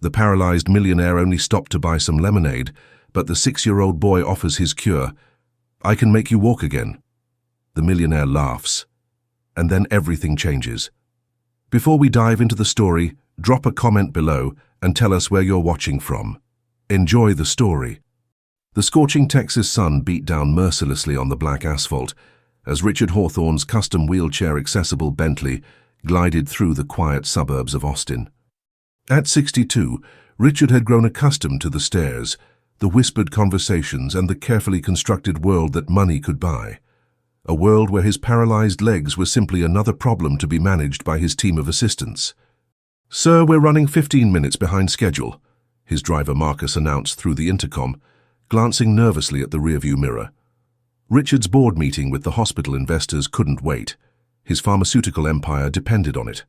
The paralyzed millionaire only stopped to buy some lemonade, but the 6-year-old boy offers his cure. "I can make you walk again." The millionaire laughs, and then everything changes. Before we dive into the story, drop a comment below and tell us where you're watching from. Enjoy the story. The scorching Texas sun beat down mercilessly on the black asphalt as Richard Hawthorne's custom wheelchair-accessible Bentley glided through the quiet suburbs of Austin. At 62, Richard had grown accustomed to the stares, the whispered conversations, and the carefully constructed world that money could buy. A world where his paralyzed legs were simply another problem to be managed by his team of assistants. "Sir, we're running 15 minutes behind schedule," his driver Marcus announced through the intercom, glancing nervously at the rearview mirror. Richard's board meeting with the hospital investors couldn't wait. His pharmaceutical empire depended on it.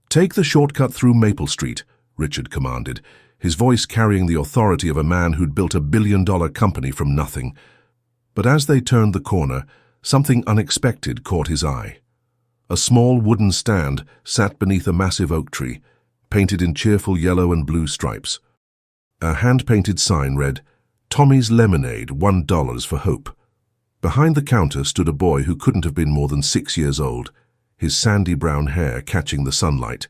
"Take the shortcut through Maple Street," Richard commanded, his voice carrying the authority of a man who'd built a billion-dollar company from nothing. But as they turned the corner, something unexpected caught his eye. A small wooden stand sat beneath a massive oak tree, painted in cheerful yellow and blue stripes. A hand-painted sign read, "Tommy's Lemonade, $1 for Hope." Behind the counter stood a boy who couldn't have been more than 6 years old, his sandy brown hair catching the sunlight,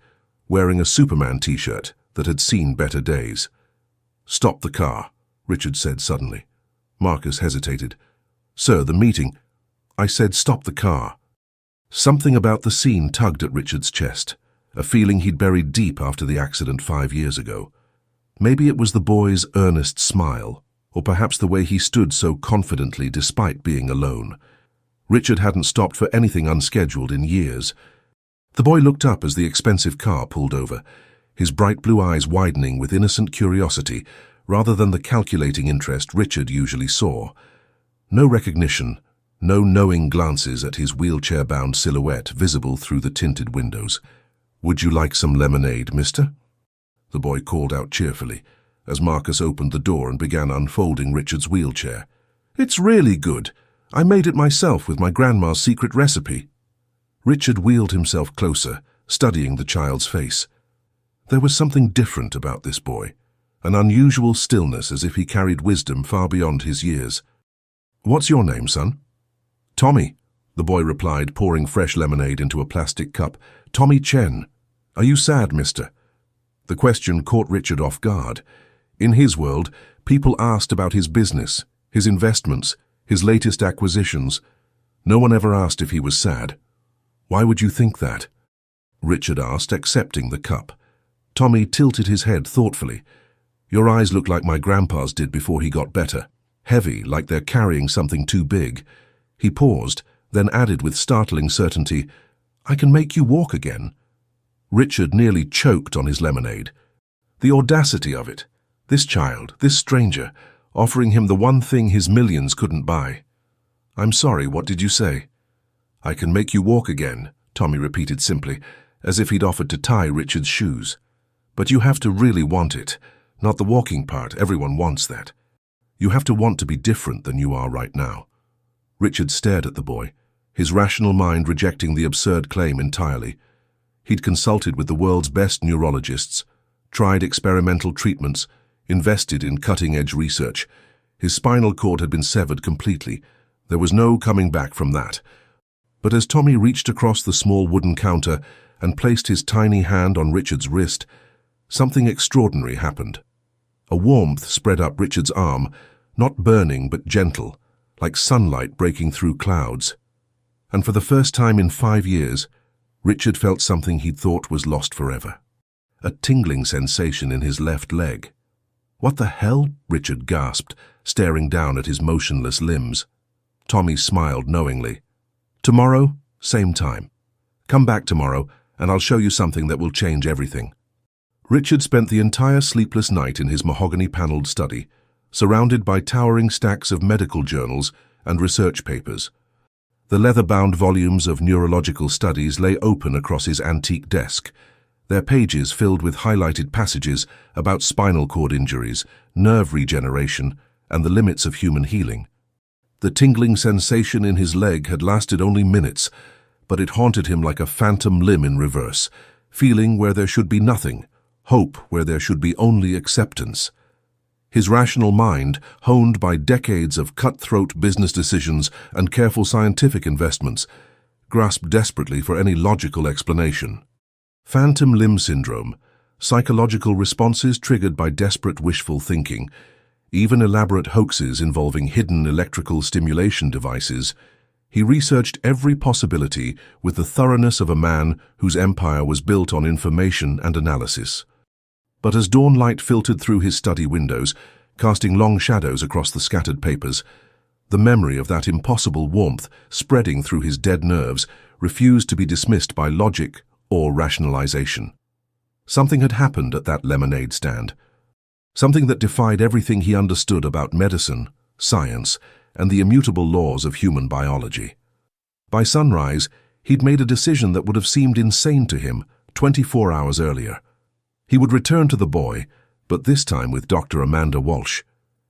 wearing a Superman t-shirt that had seen better days. "Stop the car," Richard said suddenly. Marcus hesitated. "Sir, the meeting—" "I said stop the car." Something about the scene tugged at Richard's chest, a feeling he'd buried deep after the accident 5 years ago. Maybe it was the boy's earnest smile, or perhaps the way he stood so confidently despite being alone. Richard hadn't stopped for anything unscheduled in years. The boy looked up as the expensive car pulled over, his bright blue eyes widening with innocent curiosity rather than the calculating interest Richard usually saw. No recognition, no knowing glances at his wheelchair-bound silhouette visible through the tinted windows. "Would you like some lemonade, mister?" the boy called out cheerfully, as Marcus opened the door and began unfolding Richard's wheelchair. "It's really good. I made it myself with my grandma's secret recipe." Richard wheeled himself closer, studying the child's face. There was something different about this boy, an unusual stillness as if he carried wisdom far beyond his years. "What's your name, son?" "Tommy," the boy replied, pouring fresh lemonade into a plastic cup. "Tommy Chen. Are you sad, mister?" The question caught Richard off guard. In his world, people asked about his business, his investments, his latest acquisitions. No one ever asked if he was sad. "Why would you think that?" Richard asked, accepting the cup. Tommy tilted his head thoughtfully. "Your eyes look like my grandpa's did before he got better. Heavy, like they're carrying something too big." He paused, then added with startling certainty, "I can make you walk again." Richard nearly choked on his lemonade. The audacity of it. This child, this stranger, offering him the one thing his millions couldn't buy. "I'm sorry, what did you say?" "I can make you walk again," Tommy repeated simply, as if he'd offered to tie Richard's shoes. "But you have to really want it, not the walking part. Everyone wants that. You have to want to be different than you are right now." Richard stared at the boy, his rational mind rejecting the absurd claim entirely. He'd consulted with the world's best neurologists, tried experimental treatments, invested in cutting-edge research. His spinal cord had been severed completely. There was no coming back from that. But as Tommy reached across the small wooden counter and placed his tiny hand on Richard's wrist, something extraordinary happened. A warmth spread up Richard's arm, not burning but gentle, like sunlight breaking through clouds. And for the first time in 5 years, Richard felt something he'd thought was lost forever. A tingling sensation in his left leg. "What the hell?" Richard gasped, staring down at his motionless limbs. Tommy smiled knowingly. "Tomorrow, same time. Come back tomorrow, and I'll show you something that will change everything." Richard spent the entire sleepless night in his mahogany-paneled study, surrounded by towering stacks of medical journals and research papers. The leather-bound volumes of neurological studies lay open across his antique desk, their pages filled with highlighted passages about spinal cord injuries, nerve regeneration, and the limits of human healing. The tingling sensation in his leg had lasted only minutes, but it haunted him like a phantom limb in reverse, feeling where there should be nothing, hope where there should be only acceptance. His rational mind, honed by decades of cutthroat business decisions and careful scientific investments, grasped desperately for any logical explanation. Phantom limb syndrome, psychological responses triggered by desperate wishful thinking, even elaborate hoaxes involving hidden electrical stimulation devices. He researched every possibility with the thoroughness of a man whose empire was built on information and analysis. But as dawn light filtered through his study windows, casting long shadows across the scattered papers, the memory of that impossible warmth spreading through his dead nerves refused to be dismissed by logic or rationalization. Something had happened at that lemonade stand. Something that defied everything he understood about medicine, science, and the immutable laws of human biology. By sunrise, he'd made a decision that would have seemed insane to him 24 hours earlier. He would return to the boy, but this time with Dr. Amanda Walsh,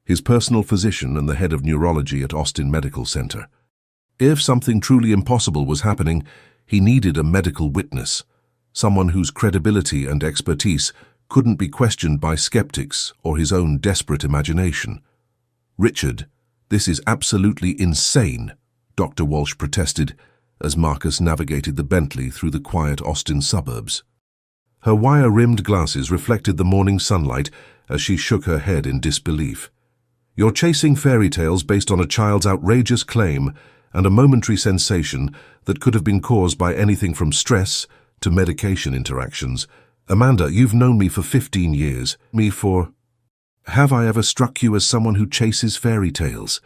his personal physician and the head of neurology at Austin Medical Center. If something truly impossible was happening, he needed a medical witness, someone whose credibility and expertise couldn't be questioned by skeptics or his own desperate imagination. "Richard, this is absolutely insane," Dr. Walsh protested as Marcus navigated the Bentley through the quiet Austin suburbs. Her wire-rimmed glasses reflected the morning sunlight as she shook her head in disbelief. "You're chasing fairy tales based on a child's outrageous claim and a momentary sensation that could have been caused by anything from stress to medication interactions. Amanda, you've known me for 15 years. Have I ever struck you as someone who chases fairy tales?"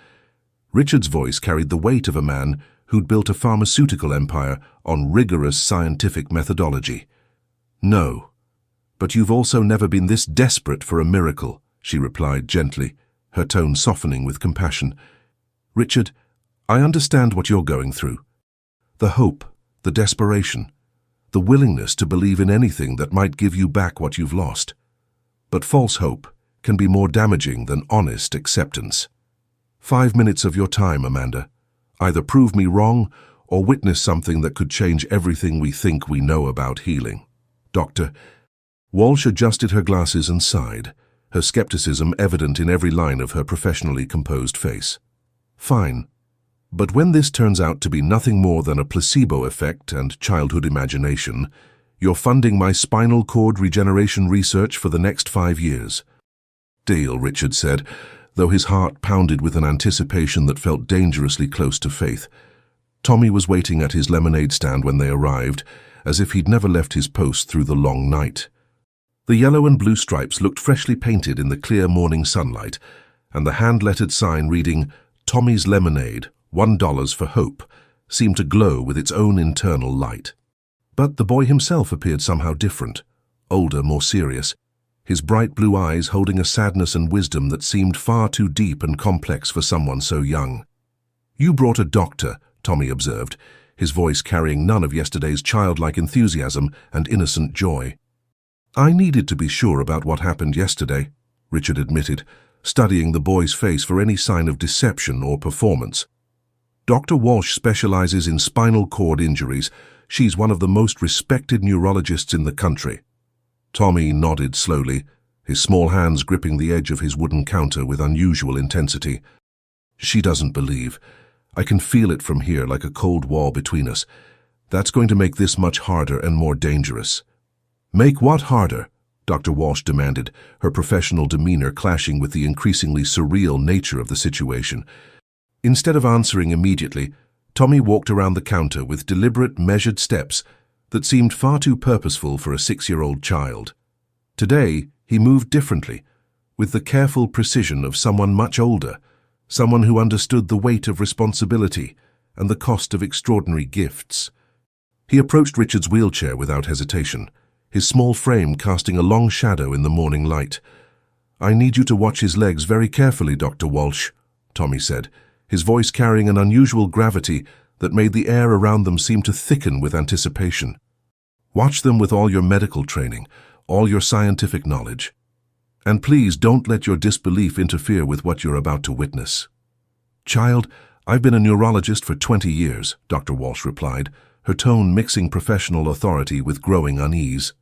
Richard's voice carried the weight of a man who'd built a pharmaceutical empire on rigorous scientific methodology. "No, but you've also never been this desperate for a miracle," she replied gently, her tone softening with compassion. "Richard, I understand what you're going through. The hope, the desperation, the willingness to believe in anything that might give you back what you've lost. But false hope can be more damaging than honest acceptance. 5 minutes of your time, Amanda. Either prove me wrong or witness something that could change everything we think we know about healing." "Doctor." Walsh adjusted her glasses and sighed, her skepticism evident in every line of her professionally composed face. "Fine. But when this turns out to be nothing more than a placebo effect and childhood imagination, you're funding my spinal cord regeneration research for the next 5 years. "Deal," Richard said, though his heart pounded with an anticipation that felt dangerously close to faith. Tommy was waiting at his lemonade stand when they arrived, as if he'd never left his post through the long night. The yellow and blue stripes looked freshly painted in the clear morning sunlight, and the hand-lettered sign reading, "Tommy's Lemonade, $1 for Hope," seemed to glow with its own internal light. But the boy himself appeared somehow different, older, more serious, his bright blue eyes holding a sadness and wisdom that seemed far too deep and complex for someone so young. "You brought a doctor," Tommy observed, his voice carrying none of yesterday's childlike enthusiasm and innocent joy. "I needed to be sure about what happened yesterday," Richard admitted, studying the boy's face for any sign of deception or performance. "Dr. Walsh specializes in spinal cord injuries. She's one of the most respected neurologists in the country." Tommy nodded slowly, his small hands gripping the edge of his wooden counter with unusual intensity. "She doesn't believe. I can feel it from here like a cold wall between us. That's going to make this much harder and more dangerous." "Make what harder?" Dr. Walsh demanded, her professional demeanor clashing with the increasingly surreal nature of the situation. Instead of answering immediately, Tommy walked around the counter with deliberate, measured steps that seemed far too purposeful for a 6-year-old child. Today, he moved differently, with the careful precision of someone much older, someone who understood the weight of responsibility and the cost of extraordinary gifts. He approached Richard's wheelchair without hesitation, his small frame casting a long shadow in the morning light. "I need you to watch his legs very carefully, Dr. Walsh," Tommy said, his voice carrying an unusual gravity that made the air around them seem to thicken with anticipation. "Watch them with all your medical training, all your scientific knowledge. And please don't let your disbelief interfere with what you're about to witness." "Child, I've been a neurologist for 20 years, Dr. Walsh replied, her tone mixing professional authority with growing unease.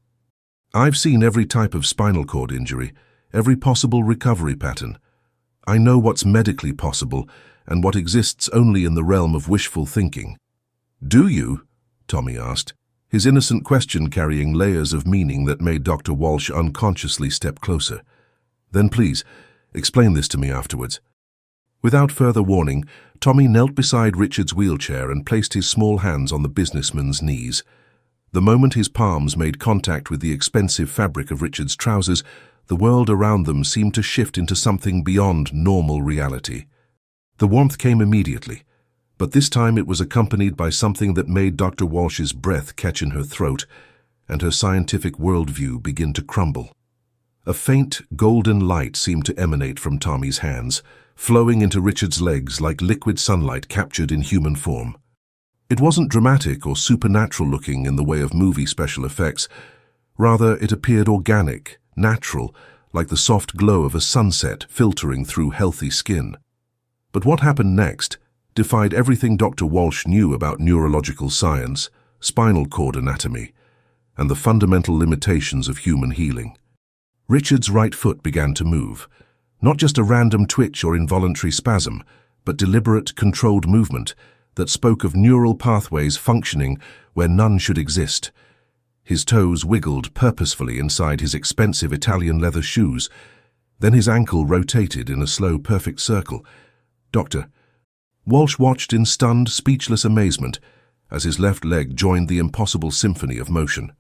I've seen every type of spinal cord injury, every possible recovery pattern. I know what's medically possible and what exists only in the realm of wishful thinking. Do you? Tommy asked, his innocent question carrying layers of meaning that made Dr. Walsh unconsciously step closer. Then please, explain this to me afterwards. Without further warning, Tommy knelt beside Richard's wheelchair and placed his small hands on the businessman's knees. The moment his palms made contact with the expensive fabric of Richard's trousers, the world around them seemed to shift into something beyond normal reality. The warmth came immediately, but this time it was accompanied by something that made Dr. Walsh's breath catch in her throat and her scientific worldview begin to crumble. A faint, golden light seemed to emanate from Tommy's hands, flowing into Richard's legs like liquid sunlight captured in human form. It wasn't dramatic or supernatural looking in the way of movie special effects. Rather, it appeared organic, natural, like the soft glow of a sunset filtering through healthy skin. But what happened next defied everything Dr. Walsh knew about neurological science, spinal cord anatomy, and the fundamental limitations of human healing. Richard's right foot began to move, not just a random twitch or involuntary spasm, but deliberate, controlled movement that spoke of neural pathways functioning where none should exist. His toes wiggled purposefully inside his expensive Italian leather shoes. Then his ankle rotated in a slow, perfect circle. Doctor. Walsh watched in stunned, speechless amazement as his left leg joined the impossible symphony of motion.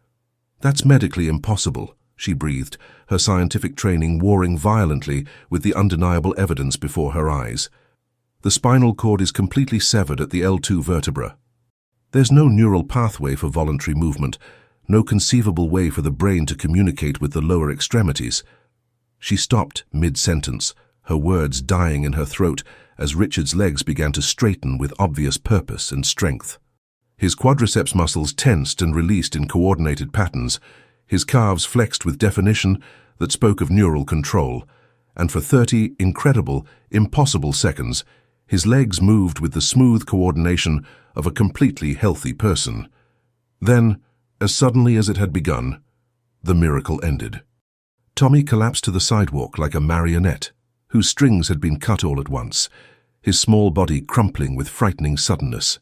That's medically impossible, she breathed, her scientific training warring violently with the undeniable evidence before her eyes. The spinal cord is completely severed at the L2 vertebra. There's no neural pathway for voluntary movement, no conceivable way for the brain to communicate with the lower extremities. She stopped mid-sentence, her words dying in her throat as Richard's legs began to straighten with obvious purpose and strength. His quadriceps muscles tensed and released in coordinated patterns, his calves flexed with definition that spoke of neural control, and for 30 incredible, impossible seconds, his legs moved with the smooth coordination of a completely healthy person. Then, as suddenly as it had begun, the miracle ended. Tommy collapsed to the sidewalk like a marionette, whose strings had been cut all at once, his small body crumpling with frightening suddenness.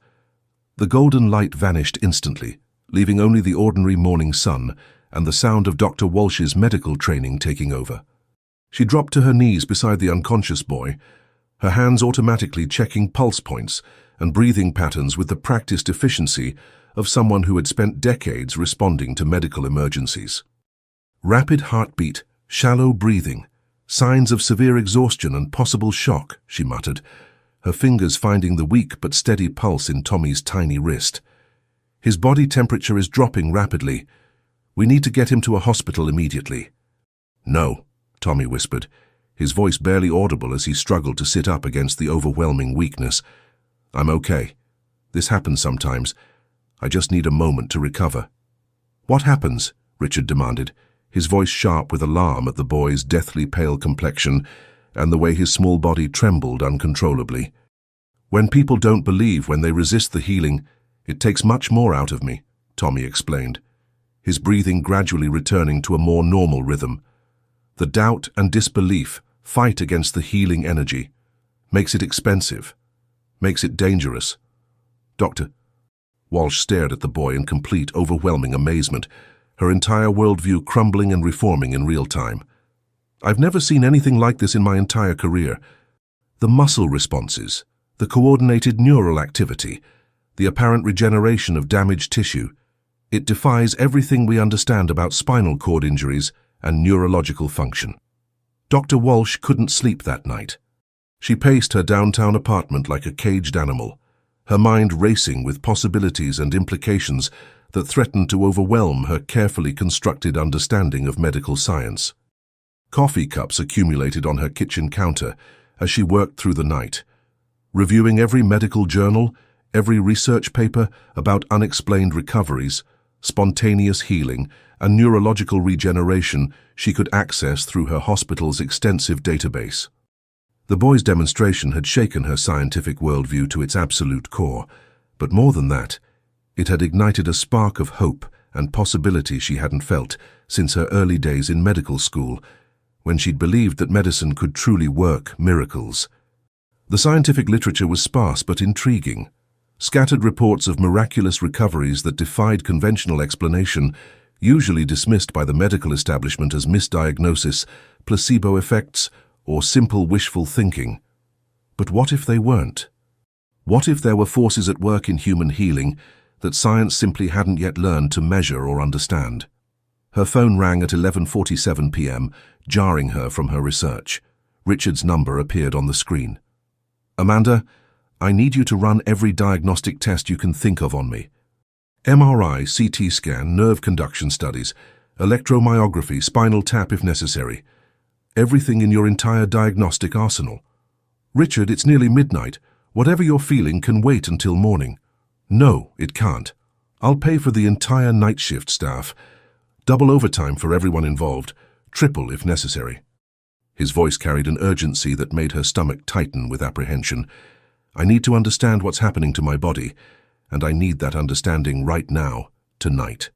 The golden light vanished instantly, leaving only the ordinary morning sun and the sound of Dr. Walsh's medical training taking over. She dropped to her knees beside the unconscious boy, her hands automatically checking pulse points and breathing patterns with the practiced efficiency of someone who had spent decades responding to medical emergencies. Rapid heartbeat, shallow breathing, signs of severe exhaustion and possible shock, she muttered, her fingers finding the weak but steady pulse in Tommy's tiny wrist. His body temperature is dropping rapidly. We need to get him to a hospital immediately. No, Tommy whispered, his voice barely audible as he struggled to sit up against the overwhelming weakness. I'm okay. This happens sometimes. I just need a moment to recover. What happens? Richard demanded, his voice sharp with alarm at the boy's deathly pale complexion and the way his small body trembled uncontrollably. When people don't believe, when they resist the healing, it takes much more out of me, Tommy explained, his breathing gradually returning to a more normal rhythm. The doubt and disbelief fight against the healing energy, makes it expensive, makes it dangerous. Doctor. Walsh stared at the boy in complete, overwhelming amazement, her entire worldview crumbling and reforming in real time. I've never seen anything like this in my entire career. The muscle responses, the coordinated neural activity, the apparent regeneration of damaged tissue. It defies everything we understand about spinal cord injuries and neurological function. Dr. Walsh couldn't sleep that night. She paced her downtown apartment like a caged animal, her mind racing with possibilities and implications that threatened to overwhelm her carefully constructed understanding of medical science. Coffee cups accumulated on her kitchen counter as she worked through the night, reviewing every medical journal, every research paper about unexplained recoveries, spontaneous healing, and neurological regeneration she could access through her hospital's extensive database. The boy's demonstration had shaken her scientific worldview to its absolute core, but more than that, it had ignited a spark of hope and possibility she hadn't felt since her early days in medical school, when she'd believed that medicine could truly work miracles. The scientific literature was sparse but intriguing. Scattered reports of miraculous recoveries that defied conventional explanation, usually dismissed by the medical establishment as misdiagnosis, placebo effects, or simple wishful thinking. But what if they weren't? What if there were forces at work in human healing that science simply hadn't yet learned to measure or understand? Her phone rang at 11:47 p.m., jarring her from her research. Richard's number appeared on the screen. "Amanda, I need you to run every diagnostic test you can think of on me. MRI, CT scan, nerve conduction studies, electromyography, spinal tap if necessary. Everything in your entire diagnostic arsenal. Richard, it's nearly midnight. Whatever you're feeling can wait until morning." "No, it can't. I'll pay for the entire night shift staff. Double overtime for everyone involved, triple if necessary." His voice carried an urgency that made her stomach tighten with apprehension. "I need to understand what's happening to my body, and I need that understanding right now, tonight."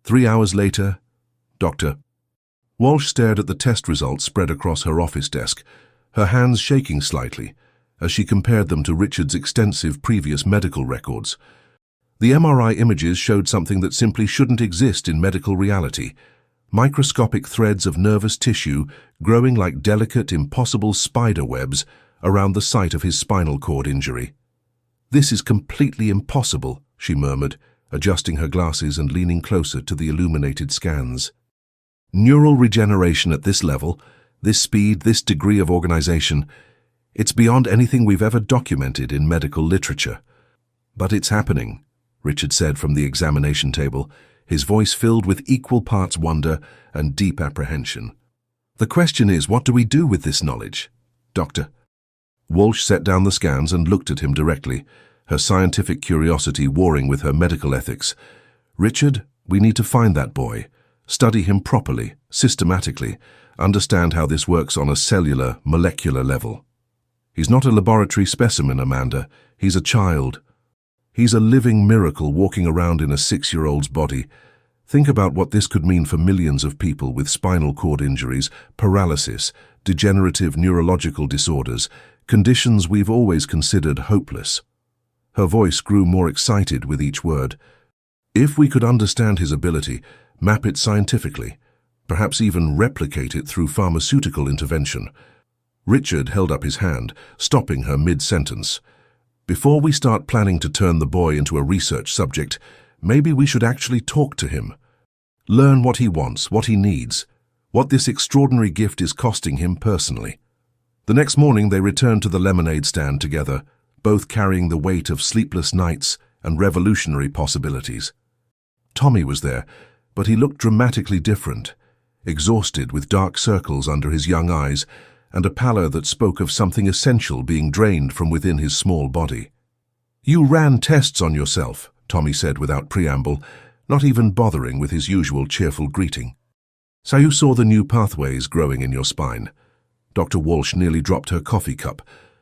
3 hours later, Dr. Walsh stared at the test results spread across her office desk, her hands shaking slightly as she compared them to Richard's extensive previous medical records. The MRI images showed something that simply shouldn't exist in medical reality: microscopic threads of nervous tissue growing like delicate, impossible spider webs around the site of his spinal cord injury. "This is completely impossible," she murmured, adjusting her glasses and leaning closer to the illuminated scans. "Neural regeneration at this level, this speed, this degree of organization, it's beyond anything we've ever documented in medical literature." "But it's happening," Richard said from the examination table, his voice filled with equal parts wonder and deep apprehension. "The question is, what do we do with this knowledge, Doctor?" Walsh set down the scans and looked at him directly, her scientific curiosity warring with her medical ethics. "Richard, we need to find that boy, study him properly, systematically, understand how this works on a cellular, molecular level. He's not a laboratory specimen, Amanda. He's a child. He's a living miracle walking around in a 6-year-old's body. Think about what this could mean for millions of people with spinal cord injuries, paralysis, degenerative neurological disorders, conditions we've always considered hopeless." Her voice grew more excited with each word. "If we could understand his ability, map it scientifically, perhaps even replicate it through pharmaceutical intervention." Richard held up his hand, stopping her mid-sentence. "Before we start planning to turn the boy into a research subject, maybe we should actually talk to him. Learn what he wants, what he needs, what this extraordinary gift is costing him personally." The next morning they returned to the lemonade stand together, both carrying the weight of sleepless nights and revolutionary possibilities. Tommy was there, but he looked dramatically different, exhausted with dark circles under his young eyes and a pallor that spoke of something essential being drained from within his small body. "You ran tests on yourself," Tommy said without preamble, not even bothering with his usual cheerful greeting. "So you saw the new pathways growing in your spine." Dr. Walsh nearly dropped her coffee cup,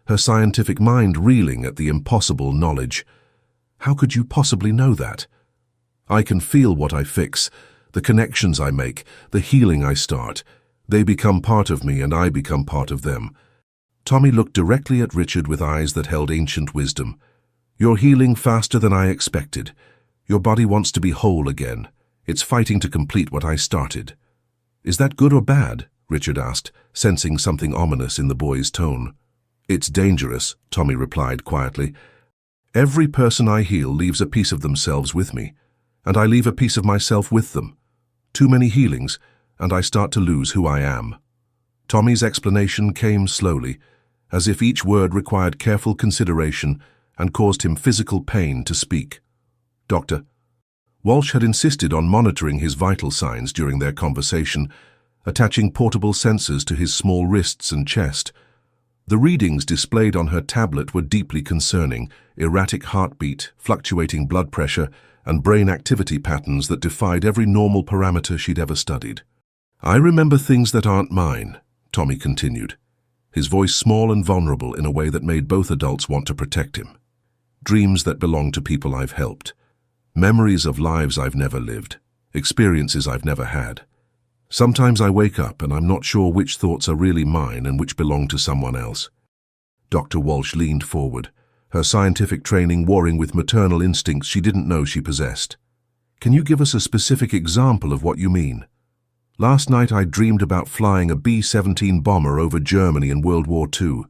her scientific mind reeling at the impossible knowledge. "How could you possibly know that?" "I can feel what I fix, the connections I make, the healing I start. They become part of me and I become part of them." Tommy looked directly at Richard with eyes that held ancient wisdom. "You're healing faster than I expected. Your body wants to be whole again. It's fighting to complete what I started." "Is that good or bad?" Richard asked, sensing something ominous in the boy's tone. "It's dangerous," Tommy replied quietly. "Every person I heal leaves a piece of themselves with me, and I leave a piece of myself with them. Too many healings, and I start to lose who I am." Tommy's explanation came slowly, as if each word required careful consideration and caused him physical pain to speak. "Doctor." Walsh had insisted on monitoring his vital signs during their conversation, attaching portable sensors to his small wrists and chest. The readings displayed on her tablet were deeply concerning: erratic heartbeat, fluctuating blood pressure, and brain activity patterns that defied every normal parameter she'd ever studied. "I remember things that aren't mine," Tommy continued, his voice small and vulnerable in a way that made both adults want to protect him. "Dreams that belong to people I've helped. Memories of lives I've never lived. Experiences I've never had. Sometimes I wake up and I'm not sure which thoughts are really mine and which belong to someone else. Dr. Walsh leaned forward, her scientific training warring with maternal instincts she didn't know she possessed. Can you give us a specific example of what you mean? Last night I dreamed about flying a B-17 bomber over Germany in World War II.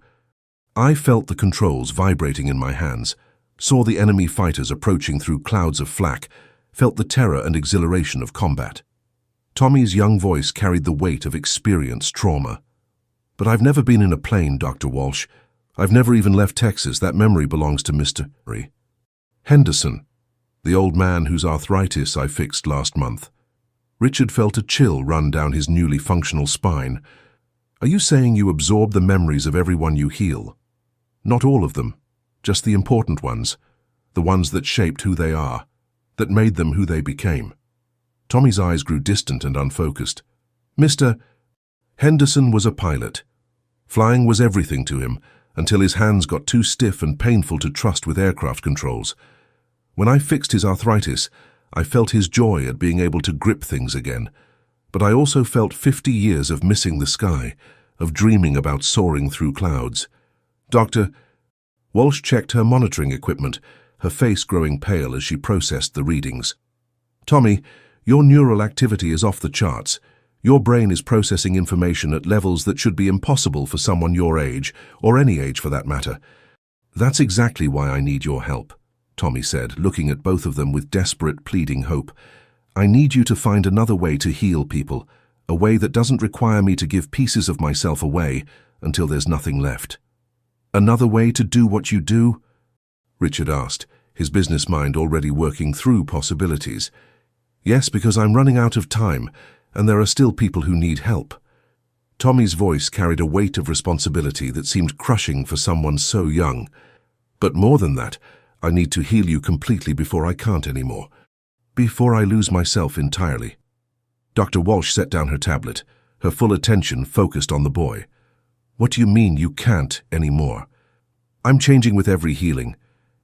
I felt the controls vibrating in my hands, saw the enemy fighters approaching through clouds of flak, felt the terror and exhilaration of combat. Tommy's young voice carried the weight of experienced trauma. But I've never been in a plane, Dr. Walsh. I've never even left Texas. That memory belongs to Mr. Henderson, the old man whose arthritis I fixed last month. Richard felt a chill run down his newly functional spine. Are you saying you absorb the memories of everyone you heal? Not all of them, just the important ones, the ones that shaped who they are, that made them who they became. Tommy's eyes grew distant and unfocused. Mr. Henderson was a pilot. Flying was everything to him, until his hands got too stiff and painful to trust with aircraft controls. When I fixed his arthritis, I felt his joy at being able to grip things again. But I also felt 50 years of missing the sky, of dreaming about soaring through clouds. Dr. Walsh checked her monitoring equipment, her face growing pale as she processed the readings. Tommy, your neural activity is off the charts. Your brain is processing information at levels that should be impossible for someone your age, or any age for that matter. That's exactly why I need your help, Tommy said, looking at both of them with desperate, pleading hope. I need you to find another way to heal people, a way that doesn't require me to give pieces of myself away until there's nothing left. Another way to do what you do? Richard asked, his business mind already working through possibilities. Yes, because I'm running out of time, and there are still people who need help. Tommy's voice carried a weight of responsibility that seemed crushing for someone so young. But more than that, I need to heal you completely before I can't anymore. Before I lose myself entirely. Dr. Walsh set down her tablet, her full attention focused on the boy. What do you mean you can't anymore? I'm changing with every healing.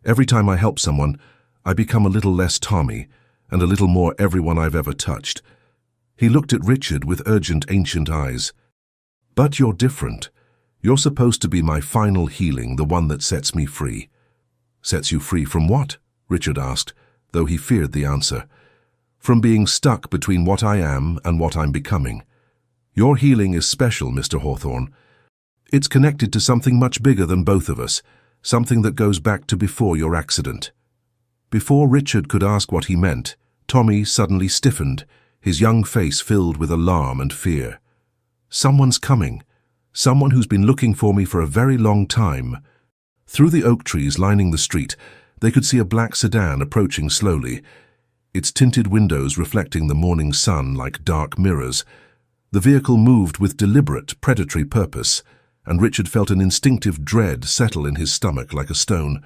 Every time I help someone, I become a little less Tommy, and a little more everyone I've ever touched. He looked at Richard with urgent, ancient eyes. But you're different. You're supposed to be my final healing, the one that sets me free. Sets you free from what? Richard asked, though he feared the answer. From being stuck between what I am and what I'm becoming. Your healing is special, Mr. Hawthorne. It's connected to something much bigger than both of us, something that goes back to before your accident. Before Richard could ask what he meant, Tommy suddenly stiffened, his young face filled with alarm and fear. Someone's coming. Someone who's been looking for me for a very long time. Through the oak trees lining the street, they could see a black sedan approaching slowly, its tinted windows reflecting the morning sun like dark mirrors. The vehicle moved with deliberate, predatory purpose, and Richard felt an instinctive dread settle in his stomach like a stone.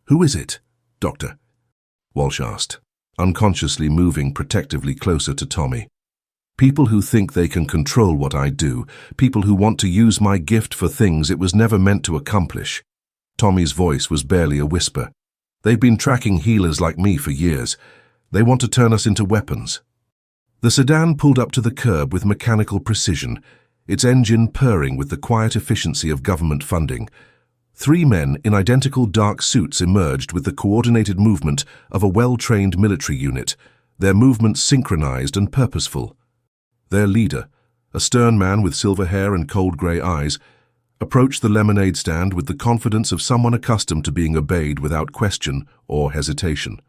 Who is it, Doctor? Walsh asked, unconsciously moving protectively closer to Tommy. People who think they can control what I do, people who want to use my gift for things it was never meant to accomplish. Tommy's voice was barely a whisper. They've been tracking healers like me for years. They want to turn us into weapons. The sedan pulled up to the curb with mechanical precision, its engine purring with the quiet efficiency of government funding. 3 men in identical dark suits emerged with the coordinated movement of a well-trained military unit, their movements synchronized and purposeful. Their leader, a stern man with silver hair and cold grey eyes, approached the lemonade stand with the confidence of someone accustomed to being obeyed without question or hesitation.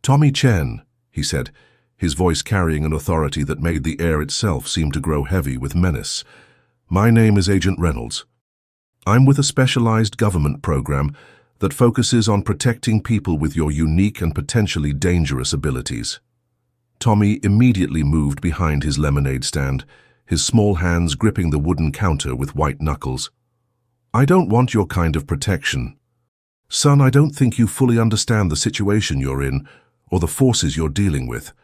Tommy Chen, he said, his voice carrying an authority that made the air itself seem to grow heavy with menace. My name is Agent Reynolds. I'm with a specialized government program that focuses on protecting people with your unique and potentially dangerous abilities. Tommy immediately moved behind his lemonade stand, his small hands gripping the wooden counter with white knuckles. I don't want your kind of protection. Son, I don't think you fully understand the situation you're in or the forces you're dealing with.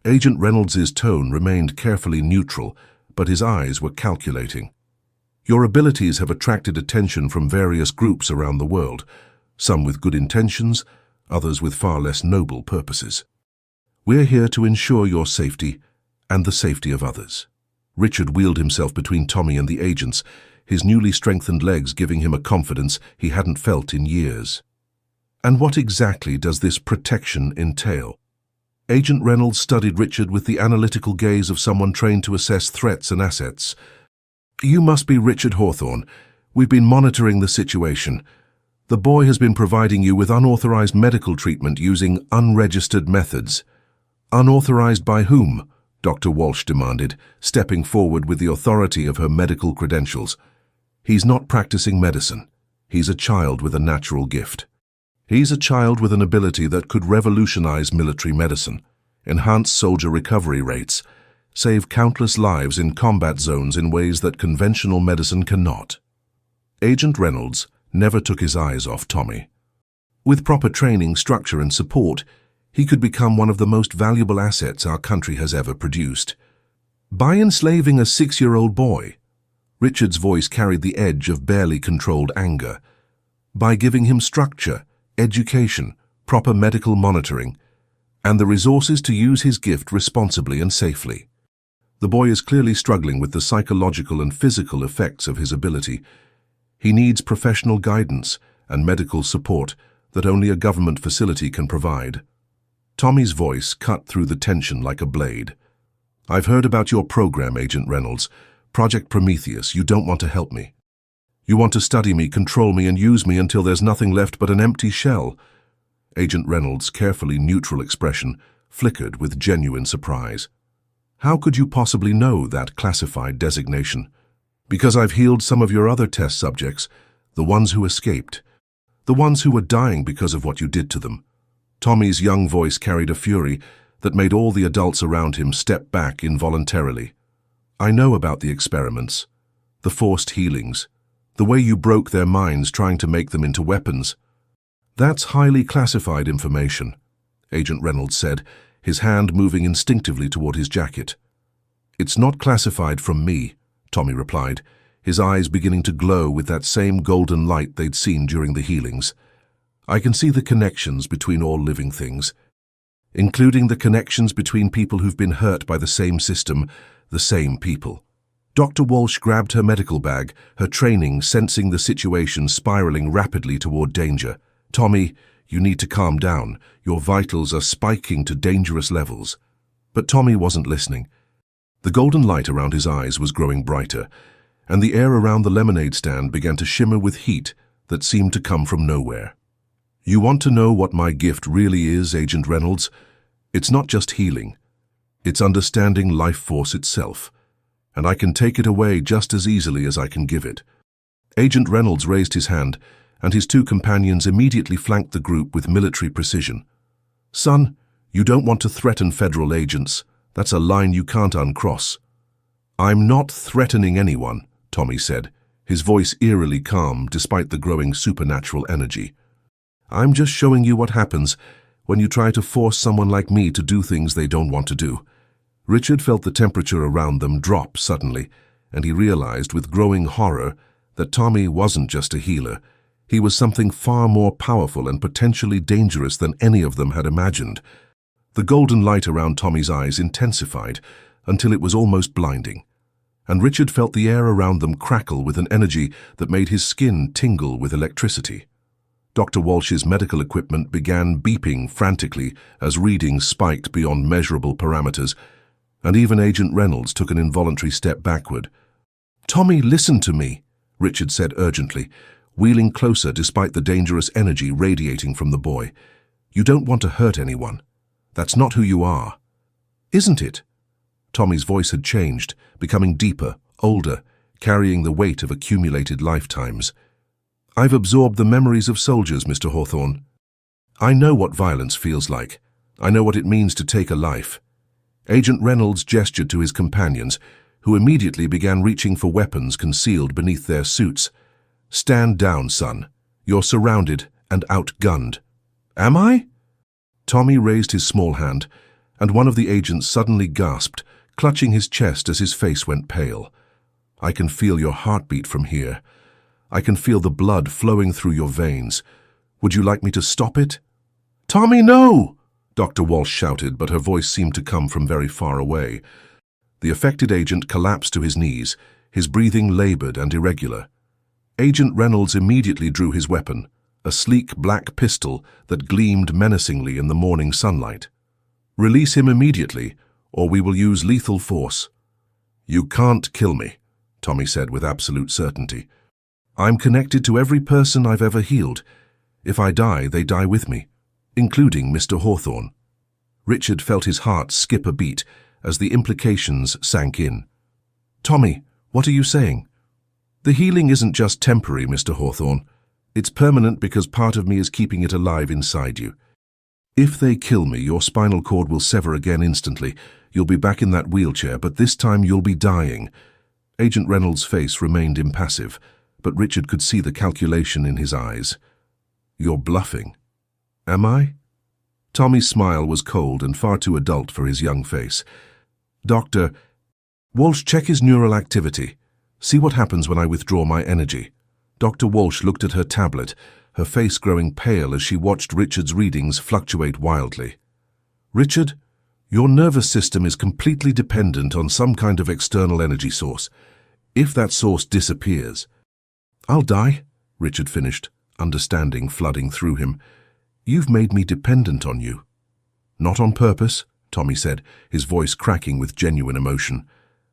Agent Reynolds's tone remained carefully neutral, but his eyes were calculating. Your abilities have attracted attention from various groups around the world, some with good intentions, others with far less noble purposes. We're here to ensure your safety and the safety of others. Richard wheeled himself between Tommy and the agents, his newly strengthened legs giving him a confidence he hadn't felt in years. And what exactly does this protection entail? Agent Reynolds studied Richard with the analytical gaze of someone trained to assess threats and assets. You must be Richard Hawthorne. We've been monitoring the situation. The boy has been providing you with unauthorized medical treatment using unregistered methods. Unauthorized by whom? Dr. Walsh demanded, stepping forward with the authority of her medical credentials. He's not practicing medicine. He's a child with a natural gift. He's a child with an ability that could revolutionize military medicine, enhance soldier recovery rates, save countless lives in combat zones in ways that conventional medicine cannot. Agent Reynolds never took his eyes off Tommy. With proper training, structure, and support, he could become one of the most valuable assets our country has ever produced. By enslaving a 6-year-old boy, Richard's voice carried the edge of barely controlled anger. By giving him structure, education, proper medical monitoring, and the resources to use his gift responsibly and safely. The boy is clearly struggling with the psychological and physical effects of his ability. He needs professional guidance and medical support that only a government facility can provide. Tommy's voice cut through the tension like a blade. I've heard about your program, Agent Reynolds. Project Prometheus. You don't want to help me. You want to study me, control me, and use me until there's nothing left but an empty shell. Agent Reynolds' carefully neutral expression flickered with genuine surprise. How could you possibly know that classified designation? Because I've healed some of your other test subjects, the ones who escaped, the ones who were dying because of what you did to them. Tommy's young voice carried a fury that made all the adults around him step back involuntarily. I know about the experiments, the forced healings, the way you broke their minds trying to make them into weapons. That's highly classified information, Agent Reynolds said, his hand moving instinctively toward his jacket. It's not classified from me, Tommy replied, his eyes beginning to glow with that same golden light they'd seen during the healings. I can see the connections between all living things, including the connections between people who've been hurt by the same system, the same people. Dr. Walsh grabbed her medical bag, her training sensing the situation spiraling rapidly toward danger. Tommy, you need to calm down. Your vitals are spiking to dangerous levels. But Tommy wasn't listening. The golden light around his eyes was growing brighter, and the air around the lemonade stand began to shimmer with heat that seemed to come from nowhere. You want to know what my gift really is, Agent Reynolds? It's not just healing. It's understanding life force itself, and I can take it away just as easily as I can give it. Agent Reynolds raised his hand, and his two companions immediately flanked the group with military precision. Son, you don't want to threaten federal agents. That's a line you can't uncross. I'm not threatening anyone, Tommy said, his voice eerily calm despite the growing supernatural energy. I'm just showing you what happens when you try to force someone like me to do things they don't want to do. Richard felt the temperature around them drop suddenly, and he realized with growing horror that Tommy wasn't just a healer. He was something far more powerful and potentially dangerous than any of them had imagined. The golden light around Tommy's eyes intensified until it was almost blinding, and Richard felt the air around them crackle with an energy that made his skin tingle with electricity. Dr. Walsh's medical equipment began beeping frantically as readings spiked beyond measurable parameters, and even Agent Reynolds took an involuntary step backward. Tommy, listen to me, Richard said urgently, wheeling closer despite the dangerous energy radiating from the boy. You don't want to hurt anyone. That's not who you are. Isn't it? Tommy's voice had changed, becoming deeper, older, carrying the weight of accumulated lifetimes. I've absorbed the memories of soldiers, Mr. Hawthorne. I know what violence feels like. I know what it means to take a life. Agent Reynolds gestured to his companions, who immediately began reaching for weapons concealed beneath their suits. Stand down, son. You're surrounded and outgunned. Am I? Tommy raised his small hand, and one of the agents suddenly gasped, clutching his chest as his face went pale. I can feel your heartbeat from here. I can feel the blood flowing through your veins. Would you like me to stop it? Tommy, no! Dr. Walsh shouted, but her voice seemed to come from very far away. The affected agent collapsed to his knees, his breathing labored and irregular. Agent Reynolds immediately drew his weapon, a sleek black pistol that gleamed menacingly in the morning sunlight. "Release him immediately, or we will use lethal force." "You can't kill me," Tommy said with absolute certainty. "I'm connected to every person I've ever healed. If I die, they die with me, including Mr. Hawthorne." Richard felt his heart skip a beat as the implications sank in. "Tommy, what are you saying?" "The healing isn't just temporary, Mr. Hawthorne. It's permanent because part of me is keeping it alive inside you. If they kill me, your spinal cord will sever again instantly. You'll be back in that wheelchair, but this time you'll be dying." Agent Reynolds' face remained impassive, but Richard could see the calculation in his eyes. "You're bluffing." "Am I?" Tommy's smile was cold and far too adult for his young face. "Dr. Walsh, check his neural activity. See what happens when I withdraw my energy." Dr. Walsh looked at her tablet, her face growing pale as she watched Richard's readings fluctuate wildly. "Richard, your nervous system is completely dependent on some kind of external energy source. If that source disappears—" "I'll die," Richard finished, understanding flooding through him. "You've made me dependent on you." "Not on purpose," Tommy said, his voice cracking with genuine emotion.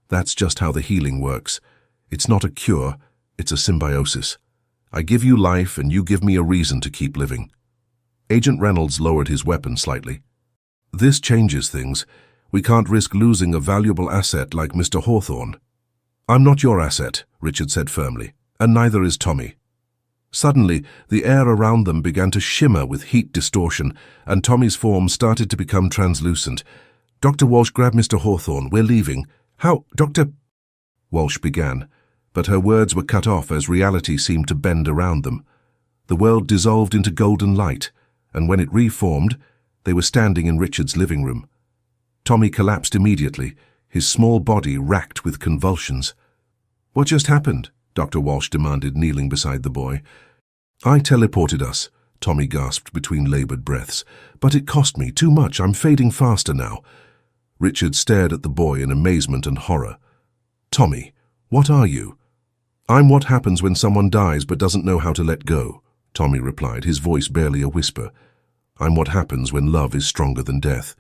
"That's just how the healing works. It's not a cure, it's a symbiosis. I give you life and you give me a reason to keep living." Agent Reynolds lowered his weapon slightly. "This changes things. We can't risk losing a valuable asset like Mr. Hawthorne." "I'm not your asset," Richard said firmly, "and neither is Tommy." Suddenly, the air around them began to shimmer with heat distortion, and Tommy's form started to become translucent. "Dr. Walsh, grab Mr. Hawthorne. We're leaving." "How, Dr.?" Walsh began, but her words were cut off as reality seemed to bend around them. The world dissolved into golden light, and when it reformed, they were standing in Richard's living room. Tommy collapsed immediately, his small body racked with convulsions. "What just happened?" Dr. Walsh demanded, kneeling beside the boy. "I teleported us," Tommy gasped between labored breaths. "But it cost me too much. I'm fading faster now." Richard stared at the boy in amazement and horror. "Tommy, what are you?" "I'm what happens when someone dies but doesn't know how to let go," Tommy replied, his voice barely a whisper. "I'm what happens when love is stronger than death."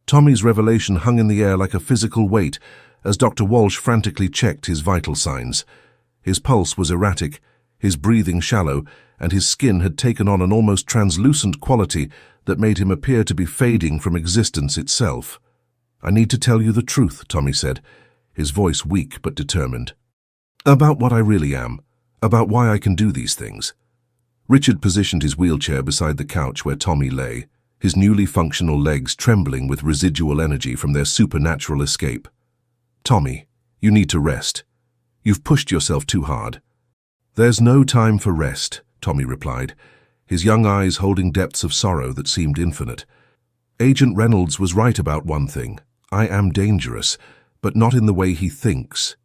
Tommy's revelation hung in the air like a physical weight as Dr. Walsh frantically checked his vital signs. His pulse was erratic, his breathing shallow, and his skin had taken on an almost translucent quality that made him appear to be fading from existence itself. "I need to tell you the truth," Tommy said, his voice weak but determined. "About what I really am, about why I can do these things." Richard positioned his wheelchair beside the couch where Tommy lay, his newly functional legs trembling with residual energy from their supernatural escape. "Tommy, you need to rest. You've pushed yourself too hard." "There's no time for rest," Tommy replied, his young eyes holding depths of sorrow that seemed infinite. "Agent Reynolds was right about one thing. I am dangerous, but not in the way he thinks."